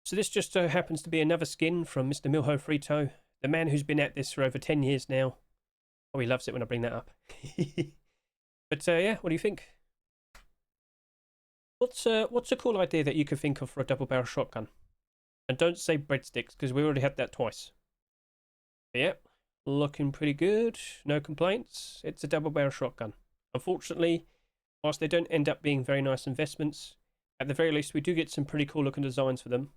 So this just happens to be another skin from Mr. Milho Frito, the man who's been at this for over 10 years now. Oh, he loves it when I bring that up. But yeah, what do you think? What's a cool idea that you could think of for a double barrel shotgun? And don't say breadsticks, because we already had that twice. But yeah, looking pretty good. No complaints. It's a double barrel shotgun. Unfortunately, whilst they don't end up being very nice investments, at the very least we do get some pretty cool looking designs for them.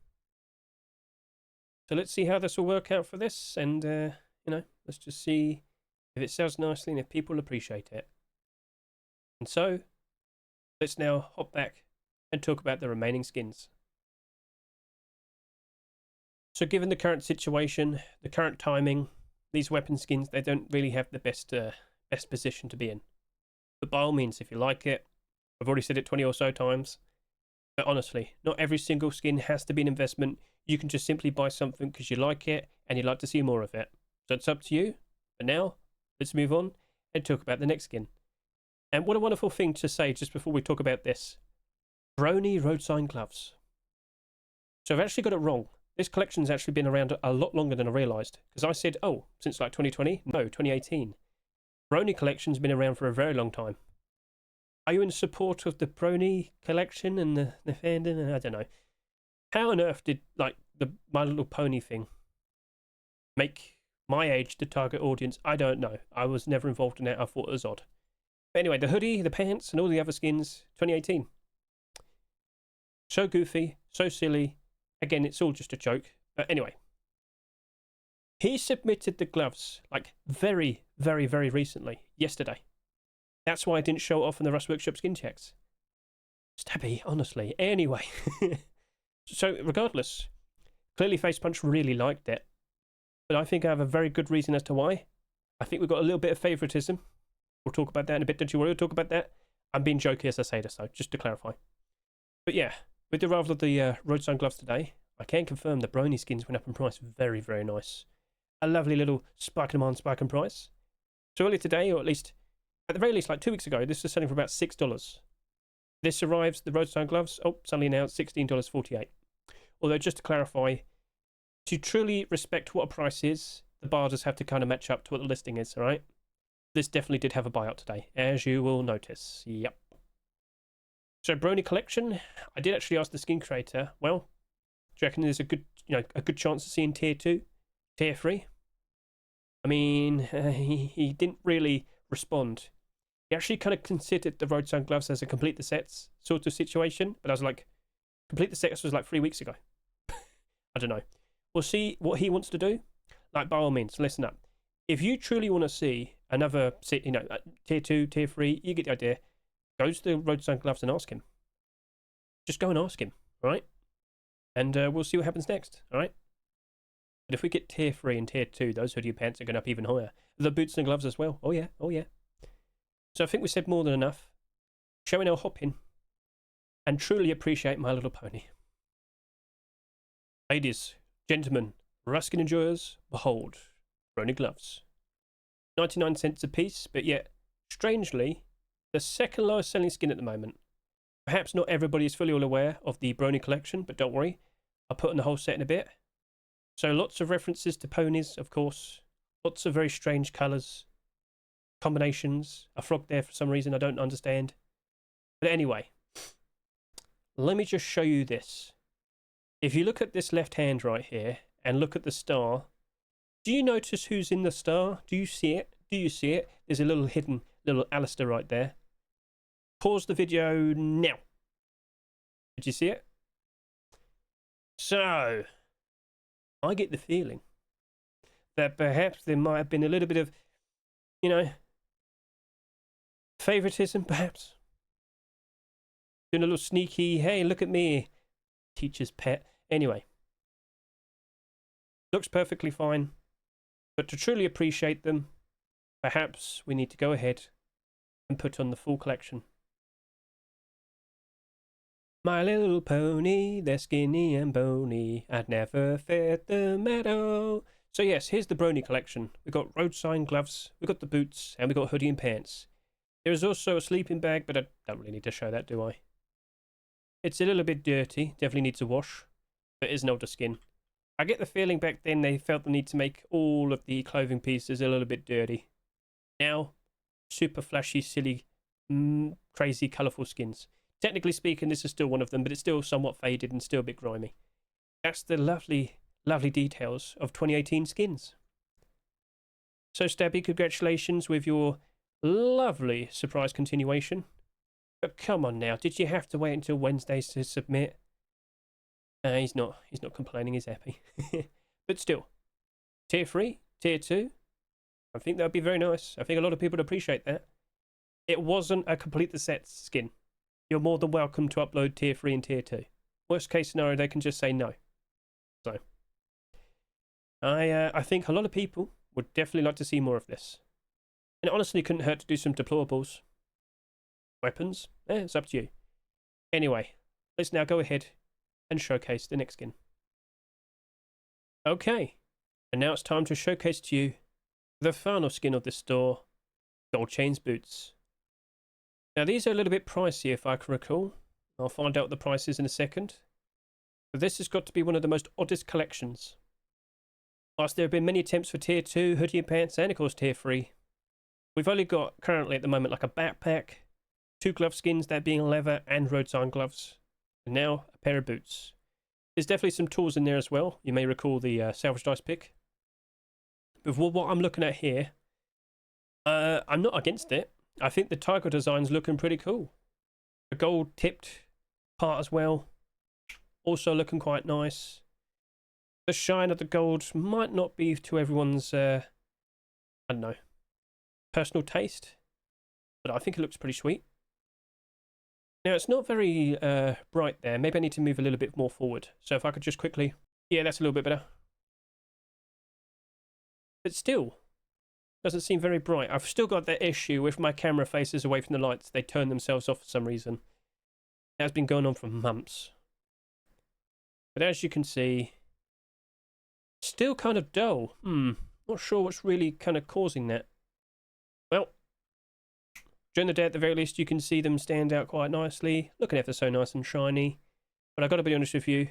So let's see how this will work out for this, and you know, let's just see if it sells nicely and if people appreciate it. And so, let's now hop back and talk about the remaining skins. So given the current situation, the current timing, these weapon skins, they don't really have the best position to be in. But by all means, if you like it, I've already said it 20 or so times, but honestly, not every single skin has to be an investment. You can just simply buy something because you like it and you'd like to see more of it. So it's up to you. But now, let's move on and talk about the next skin. And what a wonderful thing to say just before we talk about this. Brony Roadsign gloves. So I've actually got it wrong. This collection's actually been around a lot longer than I realised. Because I said, oh, since like 2020? No, 2018. Brony collection's been around for a very long time. Are you in support of the Brony collection and the fandom? I don't know. How on earth did, like, the My Little Pony thing make my age the target audience? I don't know. I was never involved in that. I thought it was odd. But anyway, the hoodie, the pants, and all the other skins, 2018. So goofy, so silly. Again, it's all just a joke. But anyway. He submitted the gloves, like, very, very, very recently. Yesterday. That's why I didn't show it off in the Rust Workshop skin checks. Stabby, honestly. Anyway. So, regardless. Clearly, Face Punch really liked it. But I think I have a very good reason as to why. I think we've got a little bit of favouritism. We'll talk about that in a bit. Don't you worry, we'll talk about that. I'm being jokey as I say this, though, just to clarify. But yeah, with the arrival of the Roadsign gloves today, I can confirm the Brony skins went up in price. Very, very nice. A lovely little spike in price. So earlier today, or at least, at the very least, like 2 weeks ago, this was selling for about $6. This arrives, the Roadsign gloves, oh, suddenly now it's $16.48. Although, just to clarify, to truly respect what a price is, the bar does have to kind of match up to what the listing is, alright? This definitely did have a buyout today, as you will notice. Yep. So, Brony collection, I did actually ask the skin creator, well, do you reckon there's a good, a good chance of seeing tier 2, tier 3? I mean, he didn't really respond. He actually kind of considered the Roadsign gloves as a complete the sets sort of situation, but I was like, complete the sets was like 3 weeks ago. I don't know. We'll see what he wants to do. Like, by all means, listen up. If you truly want to see another, tier 2, tier 3, you get the idea. Go to the Roadsign gloves and ask him. Just go and ask him, alright? And we'll see what happens next, alright? But if we get tier 3 and tier 2, those hoodie pants are going up even higher. The boots and gloves as well. Oh yeah, oh yeah. So I think we said more than enough. Shall we now hop in and truly appreciate My Little Pony? Ladies, gentlemen, Ruskin enjoyers, behold, Brony gloves. 99 cents a piece, but yet, strangely, the second lowest selling skin at the moment. Perhaps not everybody is fully all aware of the Brony collection, but don't worry, I'll put on the whole set in a bit. So lots of references to ponies, of course. Lots of very strange colours. Combinations. A frog there for some reason I don't understand. But anyway, let me just show you this. If you look at this left hand right here and look at the star, do you notice who's in the star? Do you see it? Do you see it? There's a little hidden little Alistair right there. Pause the video now. Did you see it? So, I get the feeling that perhaps there might have been a little bit of, you know, favoritism, perhaps. Doing a little sneaky, hey, look at me, teacher's pet. Anyway, looks perfectly fine. But to truly appreciate them, perhaps we need to go ahead and put on the full collection. My little pony, they're skinny and bony. I'd never fed the meadow. So yes, here's the Brony collection. We've got Roadsign gloves, we've got the boots, and we've got hoodie and pants. There is also a sleeping bag, but I don't really need to show that, do I? It's a little bit dirty, definitely needs a wash, but it is an older skin. I get the feeling back then they felt the need to make all of the clothing pieces a little bit dirty. Now, super flashy, silly, crazy, colourful skins. Technically speaking, this is still one of them, but it's still somewhat faded and still a bit grimy. That's the lovely, lovely details of 2018 skins. So, Stabby, congratulations with your lovely surprise continuation. But come on now, did you have to wait until Wednesdays to submit? He's not complaining, he's happy. But still, tier 3, tier 2, I think that would be very nice. I think a lot of people would appreciate that. It wasn't a complete the set skin. You're more than welcome to upload tier 3 and tier 2. Worst case scenario, they can just say no. So, I think a lot of people would definitely like to see more of this. And it honestly couldn't hurt to do some deplorables. Weapons? It's up to you. Anyway, let's now go ahead and showcase the next skin. Okay, and now it's time to showcase to you the final skin of this store, Gold Chains Boots. Now these are a little bit pricey if I can recall. I'll find out the prices in a second. But this has got to be one of the most oddest collections. Whilst there have been many attempts for tier 2, hoodie and pants, and of course tier 3, we've only got currently at the moment like a backpack, 2 glove skins, that being leather and Roadsign gloves, and now a pair of boots. There's definitely some tools in there as well. You may recall the salvage dice pick. But what I'm looking at here, I'm not against it. I think the tiger design's looking pretty cool. The gold tipped part as well, also looking quite nice. The shine of the gold might not be to everyone's, I don't know, personal taste, but I think it looks pretty sweet. Now it's not very bright there. Maybe I need to move a little bit more forward. So if I could just quickly, yeah, that's a little bit better. But still, doesn't seem very bright. I've still got that issue if my camera faces away from the lights, they turn themselves off for some reason. That's been going on for months. But as you can see, still kind of dull. Not sure what's really kind of causing that. Well, during the day at the very least, you can see them stand out quite nicely, looking ever so nice and shiny. But I've got to be honest with you,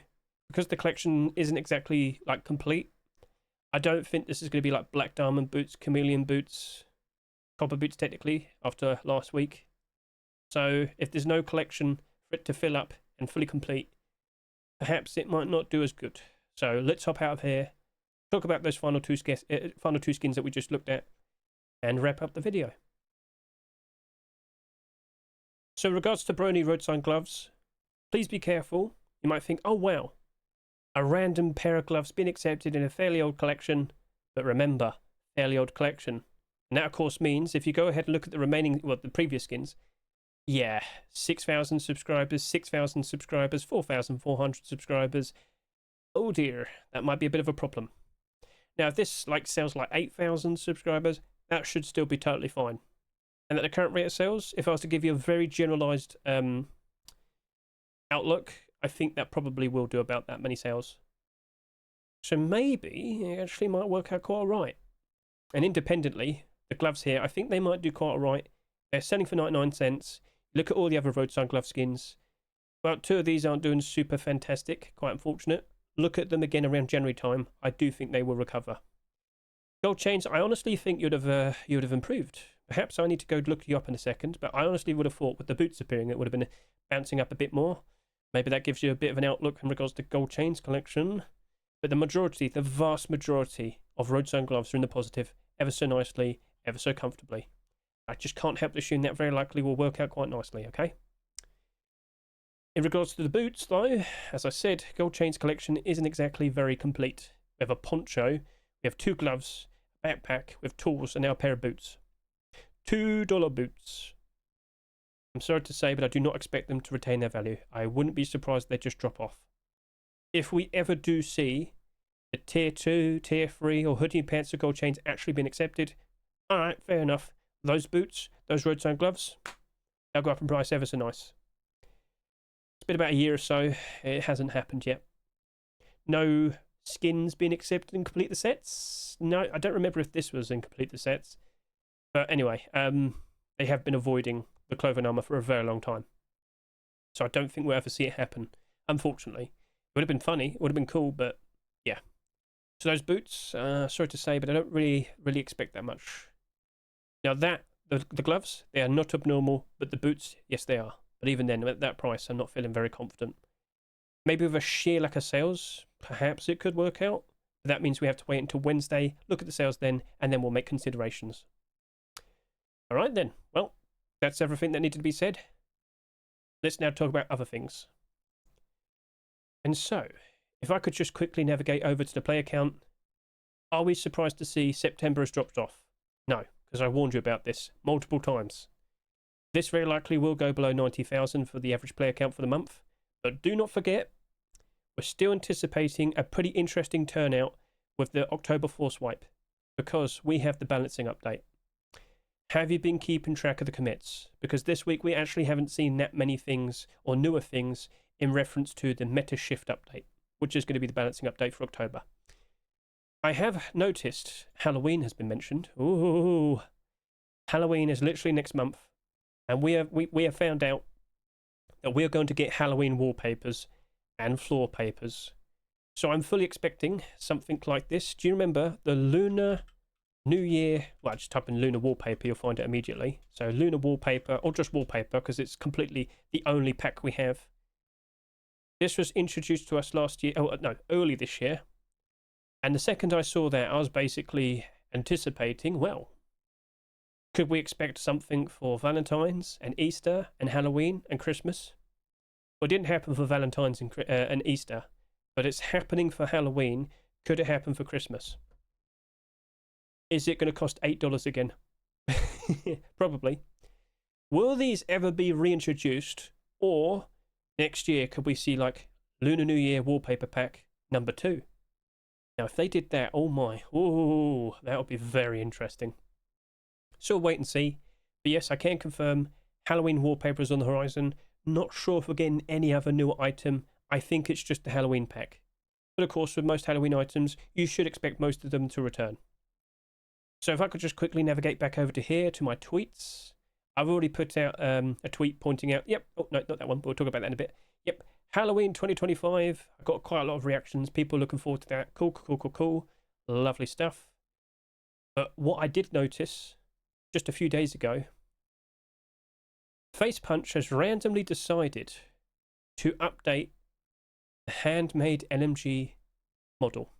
because the collection isn't exactly like complete, I don't think this is going to be like black diamond boots, chameleon boots, copper boots technically, after last week. So if there's no collection for it to fill up and fully complete, perhaps it might not do as good. So let's hop out of here, talk about those final two skins that we just looked at, and wrap up the video. So in regards to Brony Roadsign gloves, please be careful. You might think, oh wow, a random pair of gloves being accepted in a fairly old collection. But remember, fairly old collection. And that of course means if you go ahead and look at the remaining, well, the previous skins, yeah, 6,000 subscribers, 6,000 subscribers, 4,400 subscribers. Oh dear, that might be a bit of a problem. Now if this like sells like 8,000 subscribers, that should still be totally fine. And at the current rate of sales, if I was to give you a very generalized outlook, I think that probably will do about that many sales. So maybe it actually might work out quite alright. And independently, the gloves here, I think they might do quite alright. They're selling for 99 cents. Look at all the other Roadsign glove skins. Well, 2 of these aren't doing super fantastic, quite unfortunate. Look at them again around January time. I do think they will recover. Gold chains, I honestly think you'd have improved. Perhaps I need to go look you up in a second, but I honestly would have thought with the boots appearing, it would have been bouncing up a bit more. Maybe that gives you a bit of an outlook in regards to gold chains collection. But the majority, the vast majority of Roadsign gloves are in the positive, ever so nicely, ever so comfortably. I just can't help to assume that very likely will work out quite nicely, okay? In regards to the boots, though, as I said, gold chains collection isn't exactly very complete. We have a poncho, we have 2 gloves, a backpack with tools, and now a pair of boots. $2 boots. I'm sorry to say, but I do not expect them to retain their value. I wouldn't be surprised if they just drop off. If we ever do see the tier 2, tier 3, or hoodie pants or gold chains actually being accepted, alright, fair enough. Those boots, those Roadsign gloves, they'll go up in price ever so nice. It's been about a year or so. It hasn't happened yet. No skins being accepted in complete the sets. No, I don't remember if this was in complete the sets. But anyway, they have been avoiding the clothing armor for a very long time. So I don't think we'll ever see it happen, unfortunately. It would have been funny, it would have been cool, but yeah. So those boots, sorry to say, but I don't really expect that much. Now the gloves, they are not abnormal, but the boots, yes they are. But even then, at that price, I'm not feeling very confident. Maybe with a sheer lack of sales, perhaps it could work out. But that means we have to wait until Wednesday, look at the sales then, and then we'll make considerations. Alright then, well, that's everything that needed to be said. Let's now talk about other things. And so, if I could just quickly navigate over to the player count, are we surprised to see September has dropped off? No, because I warned you about this multiple times. This very likely will go below 90,000 for the average player count for the month, but do not forget, we're still anticipating a pretty interesting turnout with the October force wipe, because we have the balancing update. Have you been keeping track of the commits? Because this week we actually haven't seen that many things or newer things in reference to the meta shift update, which is going to be the balancing update for October. I have noticed Halloween has been mentioned. Ooh, Halloween is literally next month, and we have found out that we are going to get Halloween wallpapers and floor papers. So I'm fully expecting something like this. Do you remember the Lunar New Year? Well, just type in Lunar wallpaper, you'll find it immediately. So Lunar wallpaper, or just wallpaper, because it's completely the only pack we have. This was introduced to us last year, early this year. And the second I saw that, I was basically anticipating, well, could we expect something for Valentine's and Easter and Halloween and Christmas? Well, it didn't happen for Valentine's and Easter, but it's happening for Halloween. Could it happen for Christmas? Is it going to cost $8 again? Probably. Will these ever be reintroduced, or next year could we see like Lunar New Year wallpaper pack number 2? Now, if they did that, oh my, ooh, that would be very interesting. So we'll wait and see. But yes, I can confirm Halloween wallpaper is on the horizon. Not sure if we're getting any other new item. I think it's just the Halloween pack. But of course, with most Halloween items, you should expect most of them to return. So if I could just quickly navigate back over to here to my tweets. I've already put out a tweet pointing out, yep, oh no, not that one, but we'll talk about that in a bit. Yep, Halloween 2025. I got quite a lot of reactions. People looking forward to that. Cool, cool, cool, cool. Lovely stuff. But what I did notice just a few days ago, Face Punch has randomly decided to update the handmade LMG model.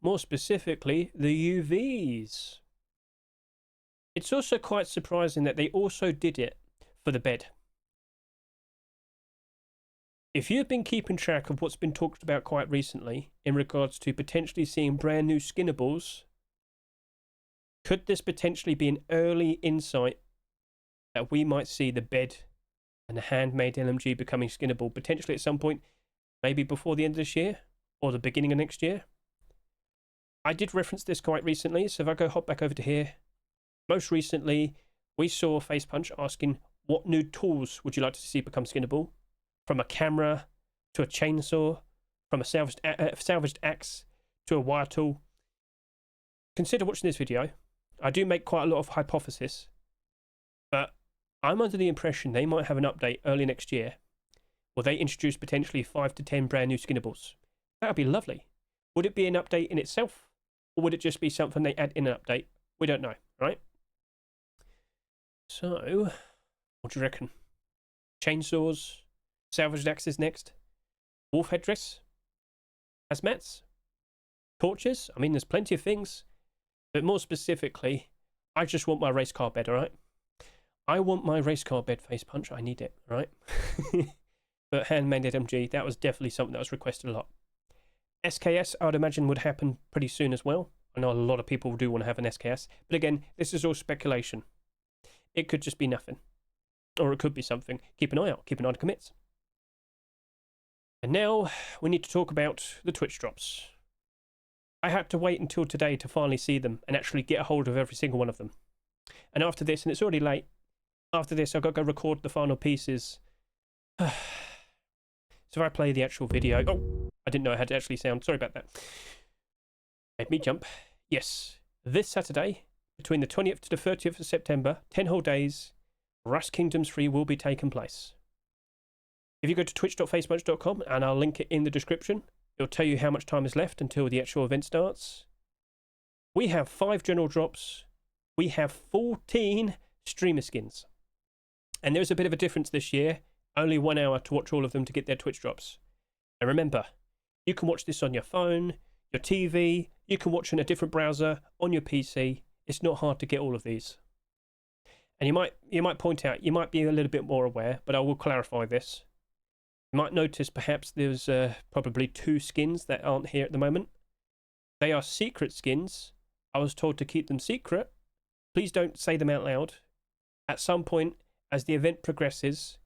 More specifically, the UVs. It's also quite surprising that they also did it for the bed. If you've been keeping track of what's been talked about quite recently in regards to potentially seeing brand new Skinnables, could this potentially be an early insight that we might see the bed and the handmade LMG becoming skinnable potentially at some point, maybe before the end of this year or the beginning of next year? I did reference this quite recently, so if I go hop back over to here, most recently we saw Face Punch asking, what new tools would you like to see become skinnable? From a camera to a chainsaw, from a salvaged axe to a wire tool. Consider watching this video. I do make quite a lot of hypotheses, but I'm under the impression they might have an update early next year where they introduce potentially 5 to 10 brand new Skinnables. That would be lovely. Would it be an update in itself, or would it just be something they add in an update? We don't know, right? So, what do you reckon? Chainsaws, Salvaged axes next. Wolf headdress. Hazmats. Torches. I mean, there's plenty of things. But more specifically, I just want my race car bed, alright? I want my race car bed face punch. I need it, right? But handmade MG, that was definitely something that was requested a lot. SKS, I would imagine, would happen pretty soon as well. I know a lot of people do want to have an SKS. But again, this is all speculation. It could just be nothing. Or it could be something. Keep an eye out. Keep an eye on commits. And now we need to talk about the Twitch drops. I had to wait until today to finally see them and actually get a hold of every single one of them. And after this, and it's already late, after this I've got to go record the final pieces. So if I play the actual video... Oh, I didn't know how to actually sound. Sorry about that. Made me jump. Yes, this Saturday, between the 20th to the 30th of September, 10 whole days, Rust Kingdoms 3 will be taking place. If you go to twitch.facepunch.com, and I'll link it in the description, it'll tell you how much time is left until the actual event starts. We have 5 general drops. We have 14 streamer skins. And there's a bit of a difference this year. Only 1 hour to watch all of them to get their Twitch drops. And remember, you can watch this on your phone, your TV, you can watch in a different browser, on your PC. It's not hard to get all of these. And you might point out, you might be a little bit more aware, but I will clarify this. You might notice perhaps there's probably 2 skins that aren't here at the moment. They are secret skins. I was told to keep them secret. Please don't say them out loud. At some point, as the event progresses,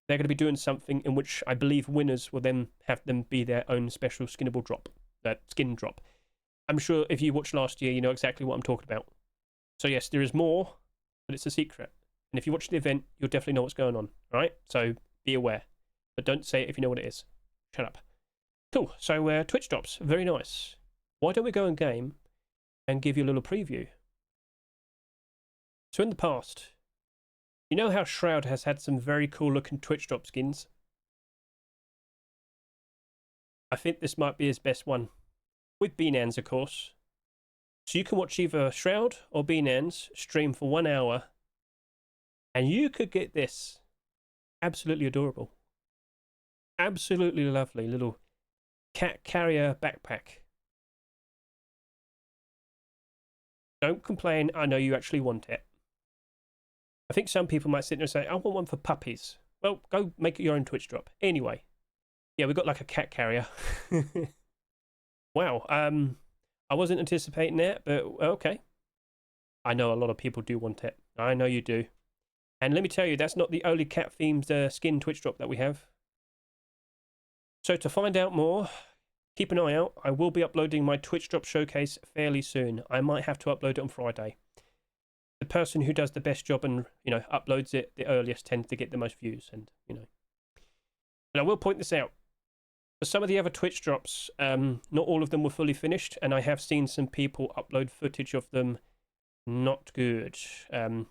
they're going to be doing something in which I believe winners will then have them be their own special skinnable drop. Skin drop. I'm sure if you watched last year, you know exactly what I'm talking about. So yes, there is more, but it's a secret. And if you watch the event, you'll definitely know what's going on. Alright? So be aware. But don't say it if you know what it is. Shut up. Cool. So Twitch drops. Very nice. Why don't we go in game and give you a little preview? So in the past, you know how Shroud has had some very cool looking Twitch drop skins? I think this might be his best one. With Bnans, of course. So you can watch either Shroud or Bnans stream for 1 hour. And you could get this. Absolutely adorable. Absolutely lovely little cat carrier backpack. Don't complain, I know you actually want it. I think some people might sit there and say, I want one for puppies. Well, go make it your own Twitch drop. Anyway. Yeah, we got like a cat carrier. Wow. I wasn't anticipating that, but okay. I know a lot of people do want it. I know you do. And let me tell you, that's not the only cat-themed skin Twitch drop that we have. So to find out more, keep an eye out. I will be uploading my Twitch drop showcase fairly soon. I might have to upload it on Friday. The person who does the best job and, uploads it the earliest tends to get the most views. And, But I will point this out. For some of the other Twitch drops, not all of them were fully finished. And I have seen some people upload footage of them not good.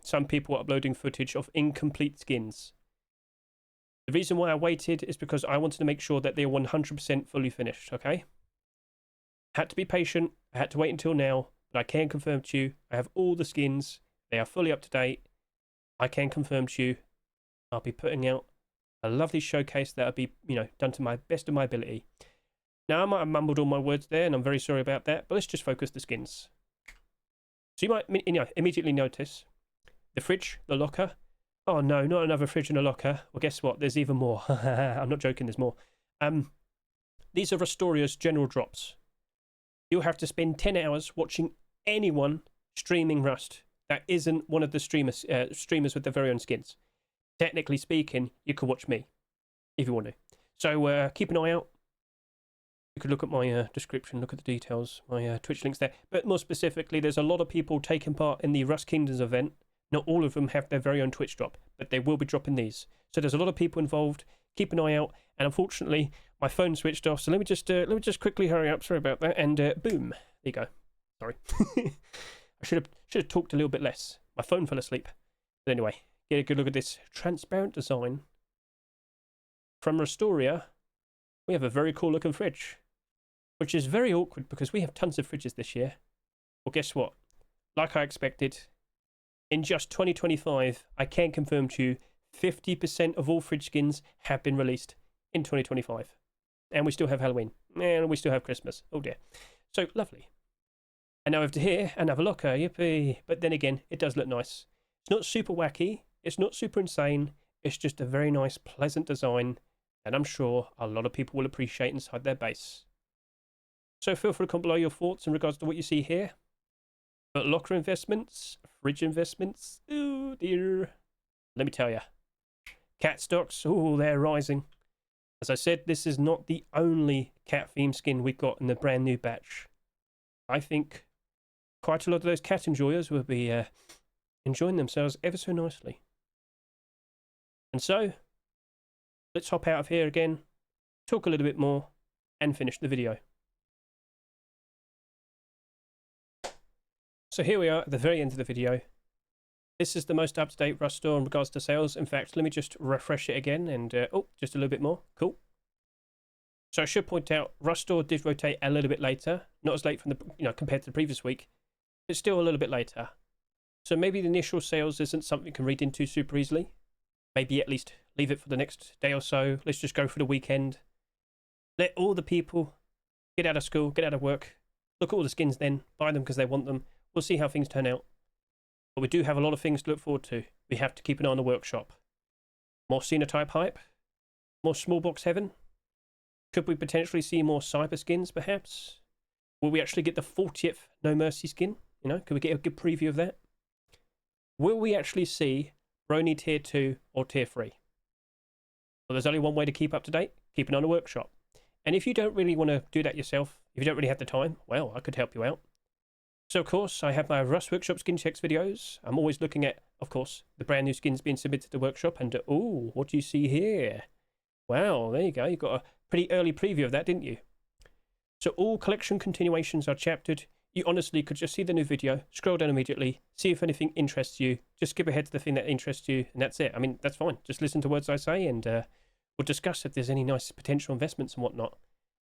Some people are uploading footage of incomplete skins. The reason why I waited is because I wanted to make sure that they're 100% fully finished, okay? I had to be patient. I had to wait until now, but I can confirm to you, I have all the skins. They are fully up to date. I can confirm to you, I'll be putting out a lovely showcase that'll be, done to my best of my ability. Now, I might have mumbled all my words there, and I'm very sorry about that, but let's just focus the skins. So you might, immediately notice the fridge, the locker. Oh no, not another fridge and a locker. Well, guess what? There's even more. I'm not joking, there's more. These are Restoria's general drops. You'll have to spend 10 hours watching anyone streaming Rust that isn't one of the streamers with their very own skins. Technically speaking, you could watch me if you want to. So keep an eye out. You could look at my description, look at the details, my Twitch links there. But more specifically, there's a lot of people taking part in the Rust Kingdoms event. Not all of them have their very own Twitch drop, but they will be dropping these. So there's a lot of people involved. Keep an eye out. And unfortunately, my phone switched off. So let me just quickly hurry up. Sorry about that. And boom, there you go. Sorry, I should have talked a little bit less. My phone fell asleep. But anyway, get a good look at this transparent design from Restoria. We have a very cool looking fridge, which is very awkward because we have tons of fridges this year. Well, guess what? Like I expected. In just 2025, I can confirm to you, 50% of all fridge skins have been released. in 2025. And we still have Halloween. And we still have Christmas. Oh dear. So, lovely. And now over to here, another locker. Yippee. But then again, it does look nice. It's not super wacky. It's not super insane. It's just a very nice, pleasant design. And I'm sure a lot of people will appreciate inside their base. So feel free to comment below your thoughts in regards to what you see here. But locker investments, fridge investments, oh dear. Let me tell you. Cat stocks, oh, they're rising. As I said, this is not the only cat theme skin we've got in the brand new batch. I think quite a lot of those cat enjoyers will be enjoying themselves ever so nicely. And so, let's hop out of here again, talk a little bit more, and finish the video. So here we are at the very end of the video. This is the most up-to-date Rust store in regards to sales. In fact, let me just refresh it again and, oh, just a little bit more. Cool. So I should point out, Rust store did rotate a little bit later. Not as late from the, compared to the previous week. But still a little bit later. So maybe the initial sales isn't something you can read into super easily. Maybe at least leave it for the next day or so. Let's just go for the weekend. Let all the people get out of school, get out of work. Look at all the skins then. Buy them because they want them. We'll see how things turn out. But we do have a lot of things to look forward to. We have to keep an eye on the workshop. More Sinotype hype? More small box heaven? Could we potentially see more cyber skins, perhaps? Will we actually get the 40th No Mercy skin? Could we get a good preview of that? Will we actually see Brony Tier 2 or Tier 3? Well, there's only one way to keep up to date. Keep an eye on the workshop. And if you don't really want to do that yourself, if you don't really have the time, well, I could help you out. So, of course, I have my Rust Workshop skin checks videos. I'm always looking at, of course, the brand new skins being submitted to the workshop. And, oh, what do you see here? Wow, there you go. You got a pretty early preview of that, didn't you? So all collection continuations are chaptered. You honestly could just see the new video, scroll down immediately, see if anything interests you, just skip ahead to the thing that interests you, and that's it. I mean, that's fine. Just listen to words I say, and we'll discuss if there's any nice potential investments and whatnot.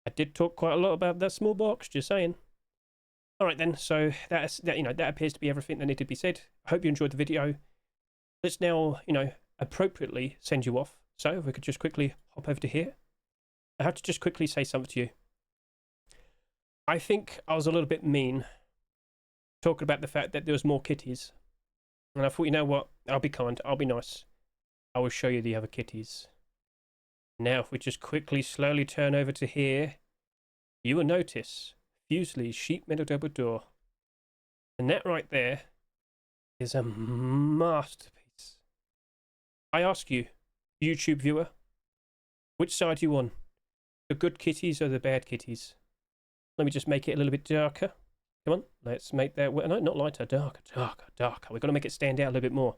I did talk quite a lot about that small box, just saying. All right then, so that appears to be everything that needed to be said. I hope you enjoyed the video. Let's now, appropriately send you off. So if we could just quickly hop over to here. I have to just quickly say something to you. I think I was a little bit mean talking about the fact that there was more kitties. And I thought, you know what? I'll be kind. I'll be nice. I will show you the other kitties. Now, if we just quickly, slowly turn over to here, you will notice Fuslie's sheet metal double door. And that right there is a masterpiece. I ask you, YouTube viewer, which side are you on? The good kitties or the bad kitties? Let me just make it a little bit darker. Come on, let's make that... No, not lighter, darker. We've got to make it stand out a little bit more.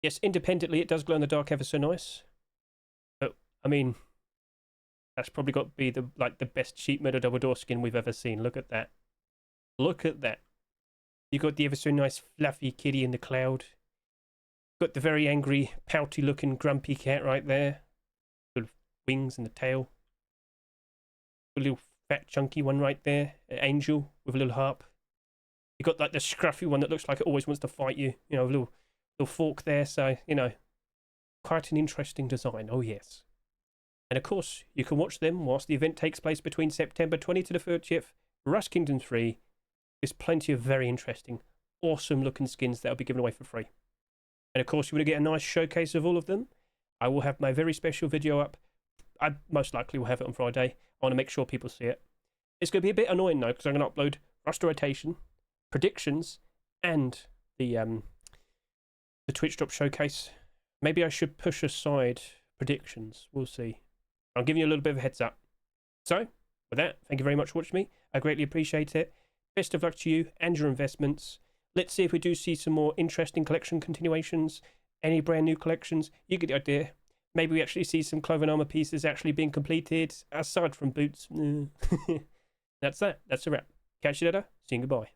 Yes, independently, it does glow in the dark ever so nice. But, I mean, that's probably got to be the best sheet metal double door skin we've ever seen. Look at that. Look at that. You got the ever so nice fluffy kitty in the cloud. Got the very angry, pouty looking grumpy cat right there. With wings and the tail. A little fat chunky one right there. An angel with a little harp. You got the scruffy one that looks like it always wants to fight you. A little fork there. So, quite an interesting design. Oh, yes. And of course, you can watch them whilst the event takes place between September 20 to the 30th. Rust Kingdom 3. There's plenty of very interesting, awesome looking skins that'll be given away for free. And of course, you want to get a nice showcase of all of them. I will have my very special video up. I most likely will have it on Friday. I want to make sure people see it. It's going to be a bit annoying though, because I'm going to upload Rust Rotation, predictions, and the Twitch Drop showcase. Maybe I should push aside predictions. We'll see. I'll give you a little bit of a heads up. So, with that, thank you very much for watching me. I greatly appreciate it. Best of luck to you and your investments. Let's see if we do see some more interesting collection continuations. Any brand new collections. You get the idea. Maybe we actually see some clothing armor pieces actually being completed, aside from boots. That's that. That's a wrap. Catch you later. See you, goodbye.